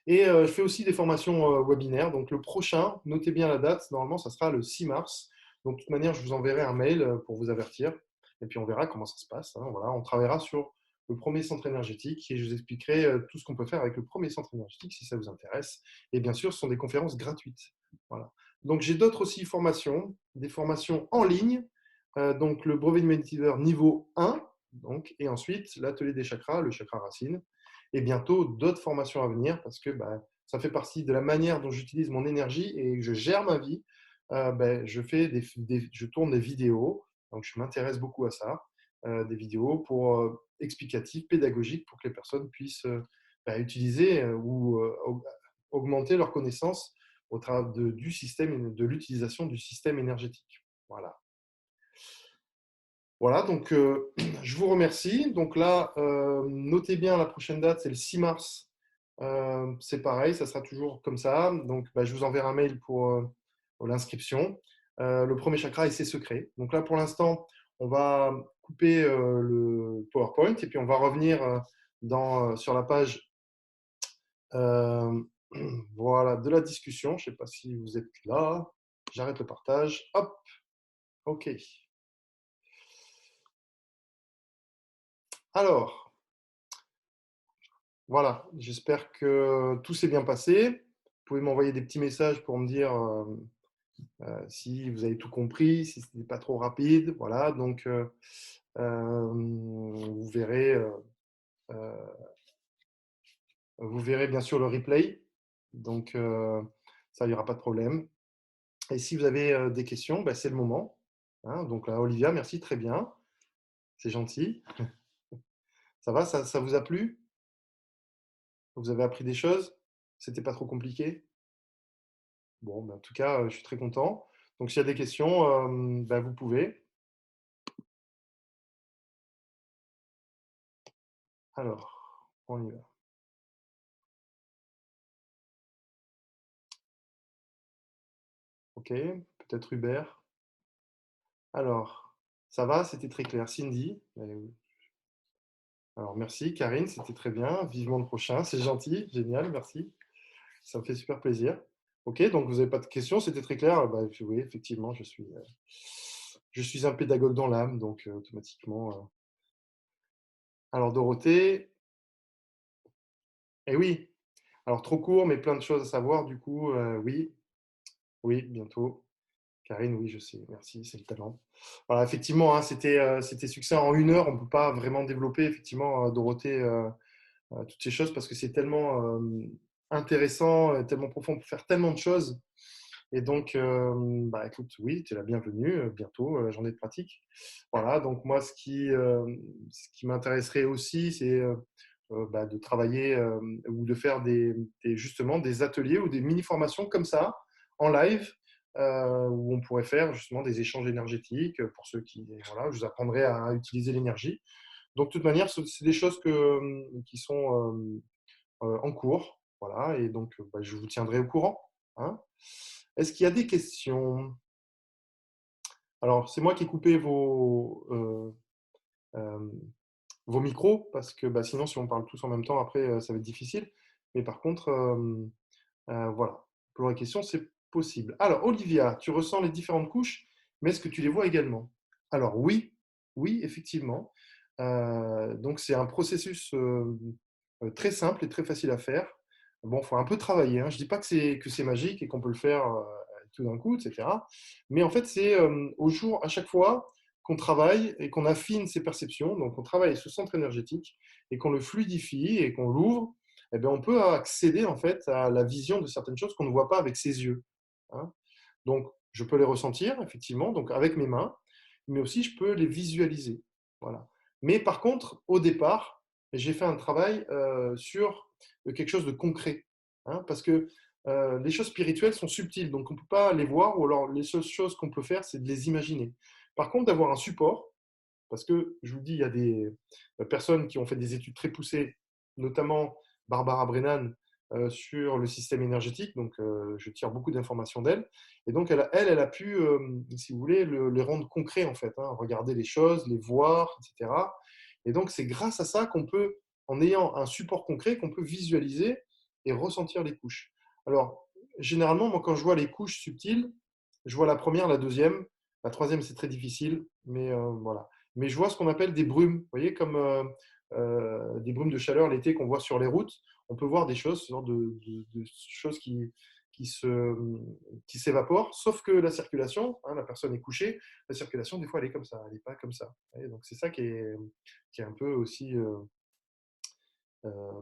Et je fais aussi des formations webinaires. Donc le prochain, notez bien la date, normalement, ça sera le 6 mars. Donc de toute manière, je vous enverrai un mail pour vous avertir. Et puis on verra comment ça se passe, hein. Voilà, on travaillera sur le premier centre énergétique et je vous expliquerai tout ce qu'on peut faire avec le premier centre énergétique si ça vous intéresse. Et bien sûr, ce sont des conférences gratuites. Voilà. Donc j'ai d'autres aussi formations, des formations en ligne. Donc le brevet de médiateur niveau 1, donc, et ensuite l'atelier des chakras, le chakra racine et bientôt d'autres formations à venir parce que bah, ça fait partie de la manière dont j'utilise mon énergie et que je gère ma vie. Je tourne des vidéos, donc je m'intéresse beaucoup à ça, des vidéos pour explicatives, pédagogiques, pour que les personnes puissent bah, utiliser ou augmenter leurs connaissances au travers du système, de l'utilisation du système énergétique. Voilà. Voilà, donc je vous remercie. Donc là, notez bien la prochaine date, c'est le 6 mars. C'est pareil, ça sera toujours comme ça. Donc bah, je vous enverrai un mail pour l'inscription. Le premier chakra et ses secrets. Donc là, pour l'instant, on va couper le PowerPoint et puis on va revenir sur la page euh, voilà, de la discussion. Je ne sais pas si vous êtes là. J'arrête le partage. Hop, OK. Alors, voilà, j'espère que tout s'est bien passé. Vous pouvez m'envoyer des petits messages pour me dire si vous avez tout compris, si ce n'est pas trop rapide. Voilà, donc euh, vous verrez bien sûr le replay. Donc ça, il n'y aura pas de problème. Et si vous avez des questions, ben, c'est le moment, hein. Donc là, Olivia, merci, très bien. C'est gentil. Ça va, ça vous a plu? Vous avez appris des choses? C'était pas trop compliqué? Bon, en tout cas, je suis très content. Donc, s'il y a des questions, vous pouvez. Alors, on y va. Ok, peut-être Hubert. Alors, ça va, c'était très clair. Cindy, alors merci. Karine, c'était très bien. Vivement le prochain, c'est gentil, génial, merci. Ça me fait super plaisir. Ok, donc vous n'avez pas de questions, c'était très clair. Oui, effectivement, je suis un pédagogue dans l'âme, donc automatiquement. Alors Dorothée, eh oui, alors trop court, mais plein de choses à savoir, du coup, oui, oui, bientôt. Karine, oui, je sais, merci, c'est le talent. Voilà, effectivement, hein, c'était succès en 1 heure, on ne peut pas vraiment développer, effectivement, Dorothée, toutes ces choses, parce que c'est tellement intéressant, tellement profond, on peut faire tellement de choses. Et donc, écoute, oui, tu es la bienvenue, bientôt, la journée de pratique. Voilà, donc moi, ce qui m'intéresserait aussi, c'est de travailler ou de faire justement des ateliers ou des mini-formations comme ça, en live, où on pourrait faire justement des échanges énergétiques pour ceux qui, voilà, je vous apprendrai à utiliser l'énergie. Donc, de toute manière, c'est des choses qui sont en cours. Voilà, et donc je vous tiendrai au courant. Hein. Est-ce qu'il y a des questions? Alors, c'est moi qui ai coupé euh, vos micros parce que sinon, si on parle tous en même temps, après, ça va être difficile. Mais par contre, voilà, pour la question, c'est possible. Alors, Olivia, tu ressens les différentes couches, mais est-ce que tu les vois également? Alors, oui, oui, effectivement. Donc, c'est un processus très simple et très facile à faire. Bon, il faut un peu travailler. Hein. Je ne dis pas que c'est magique et qu'on peut le faire tout d'un coup, etc. Mais en fait, c'est au jour, à chaque fois qu'on travaille et qu'on affine ses perceptions, donc on travaille ce centre énergétique et qu'on le fluidifie et qu'on l'ouvre, eh bien, on peut accéder en fait à la vision de certaines choses qu'on ne voit pas avec ses yeux. Hein. Donc, je peux les ressentir, effectivement, donc avec mes mains, mais aussi je peux les visualiser. Voilà. Mais par contre, au départ, j'ai fait un travail sur quelque chose de concret. Hein, parce que les choses spirituelles sont subtiles, donc on ne peut pas les voir, ou alors les seules choses qu'on peut faire, c'est de les imaginer. Par contre, d'avoir un support, parce que je vous dis, il y a des personnes qui ont fait des études très poussées, notamment Barbara Brennan, sur le système énergétique. Donc, je tire beaucoup d'informations d'elle. Et donc, elle a pu, si vous voulez, les rendre concrets, en fait. Hein, regarder les choses, les voir, etc. Et donc, c'est grâce à ça qu'on peut, en ayant un support concret, qu'on peut visualiser et ressentir les couches. Alors, généralement, moi, quand je vois les couches subtiles, je vois la première, la deuxième. La troisième, c'est très difficile, mais voilà. Mais je vois ce qu'on appelle des brumes. Vous voyez, comme des brumes de chaleur l'été qu'on voit sur les routes. On peut voir des choses, ce genre de choses qui s'évaporent, sauf que la circulation, hein, la personne est couchée, la circulation, des fois, elle est comme ça, elle n'est pas comme ça. Et donc, c'est ça qui est un peu aussi euh,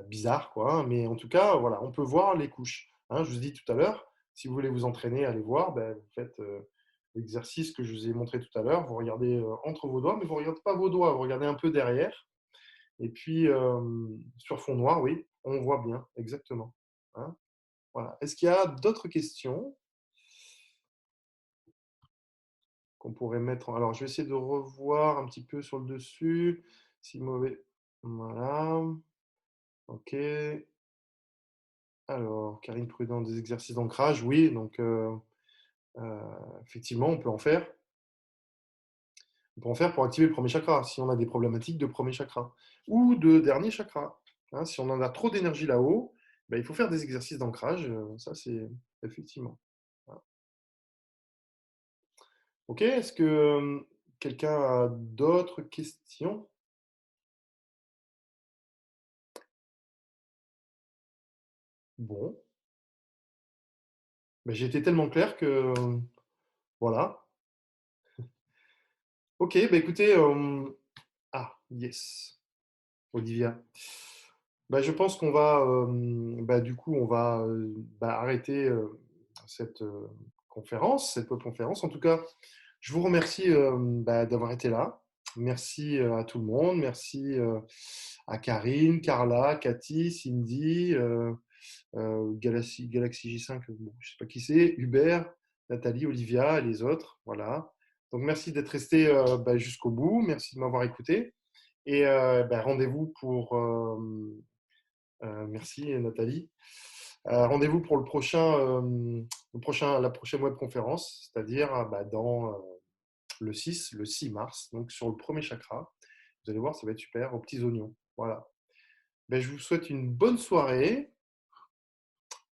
bizarre, quoi. Hein. Mais en tout cas, voilà, on peut voir les couches. Hein, je vous ai dit tout à l'heure, si vous voulez vous entraîner à les voir, vous faites l'exercice que je vous ai montré tout à l'heure. Vous regardez entre vos doigts, mais vous ne regardez pas vos doigts, vous regardez un peu derrière. Et puis, sur fond noir, oui, on voit bien, exactement. Hein, voilà. Est-ce qu'il y a d'autres questions qu'on pourrait mettre Alors, je vais essayer de revoir un petit peu sur le dessus. Si mauvais. Voilà. OK. Alors, Karine Prudent, des exercices d'ancrage, oui. Donc, effectivement, on peut en faire. On peut en faire pour activer le premier chakra, si on a des problématiques de premier chakra. Ou de dernier chakra. Hein, si on en a trop d'énergie là-haut, il faut faire des exercices d'ancrage. Ça, c'est effectivement. Voilà. Ok, est-ce que quelqu'un a d'autres questions? Bon, j'ai été tellement clair que voilà. Ok, écoutez, ah, yes, Olivia. Je pense qu'on va, du coup, on va arrêter cette conférence, cette web-conférence. En tout cas, je vous remercie d'avoir été là. Merci à tout le monde. Merci à Karine, Carla, Cathy, Cindy. Galaxy J5, bon, je ne sais pas qui c'est, Hubert, Nathalie, Olivia et les autres. Voilà. Donc merci d'être resté jusqu'au bout. Merci de m'avoir écouté. Et rendez-vous pour. Merci Nathalie. Rendez-vous pour la prochaine webconférence, c'est-à-dire dans le 6 mars, donc sur le premier chakra. Vous allez voir, ça va être super, aux petits oignons. Voilà. Je vous souhaite une bonne soirée.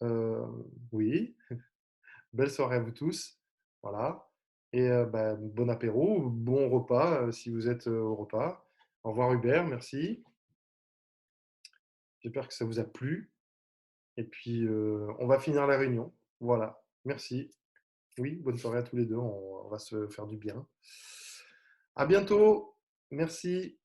Euh, oui, belle soirée à vous tous. Voilà. Et bon apéro, bon repas si vous êtes au repas. Au revoir Hubert, merci. J'espère que ça vous a plu. Et puis, on va finir la réunion. Voilà. Merci. Oui, bonne soirée à tous les deux. On va se faire du bien. À bientôt. Merci.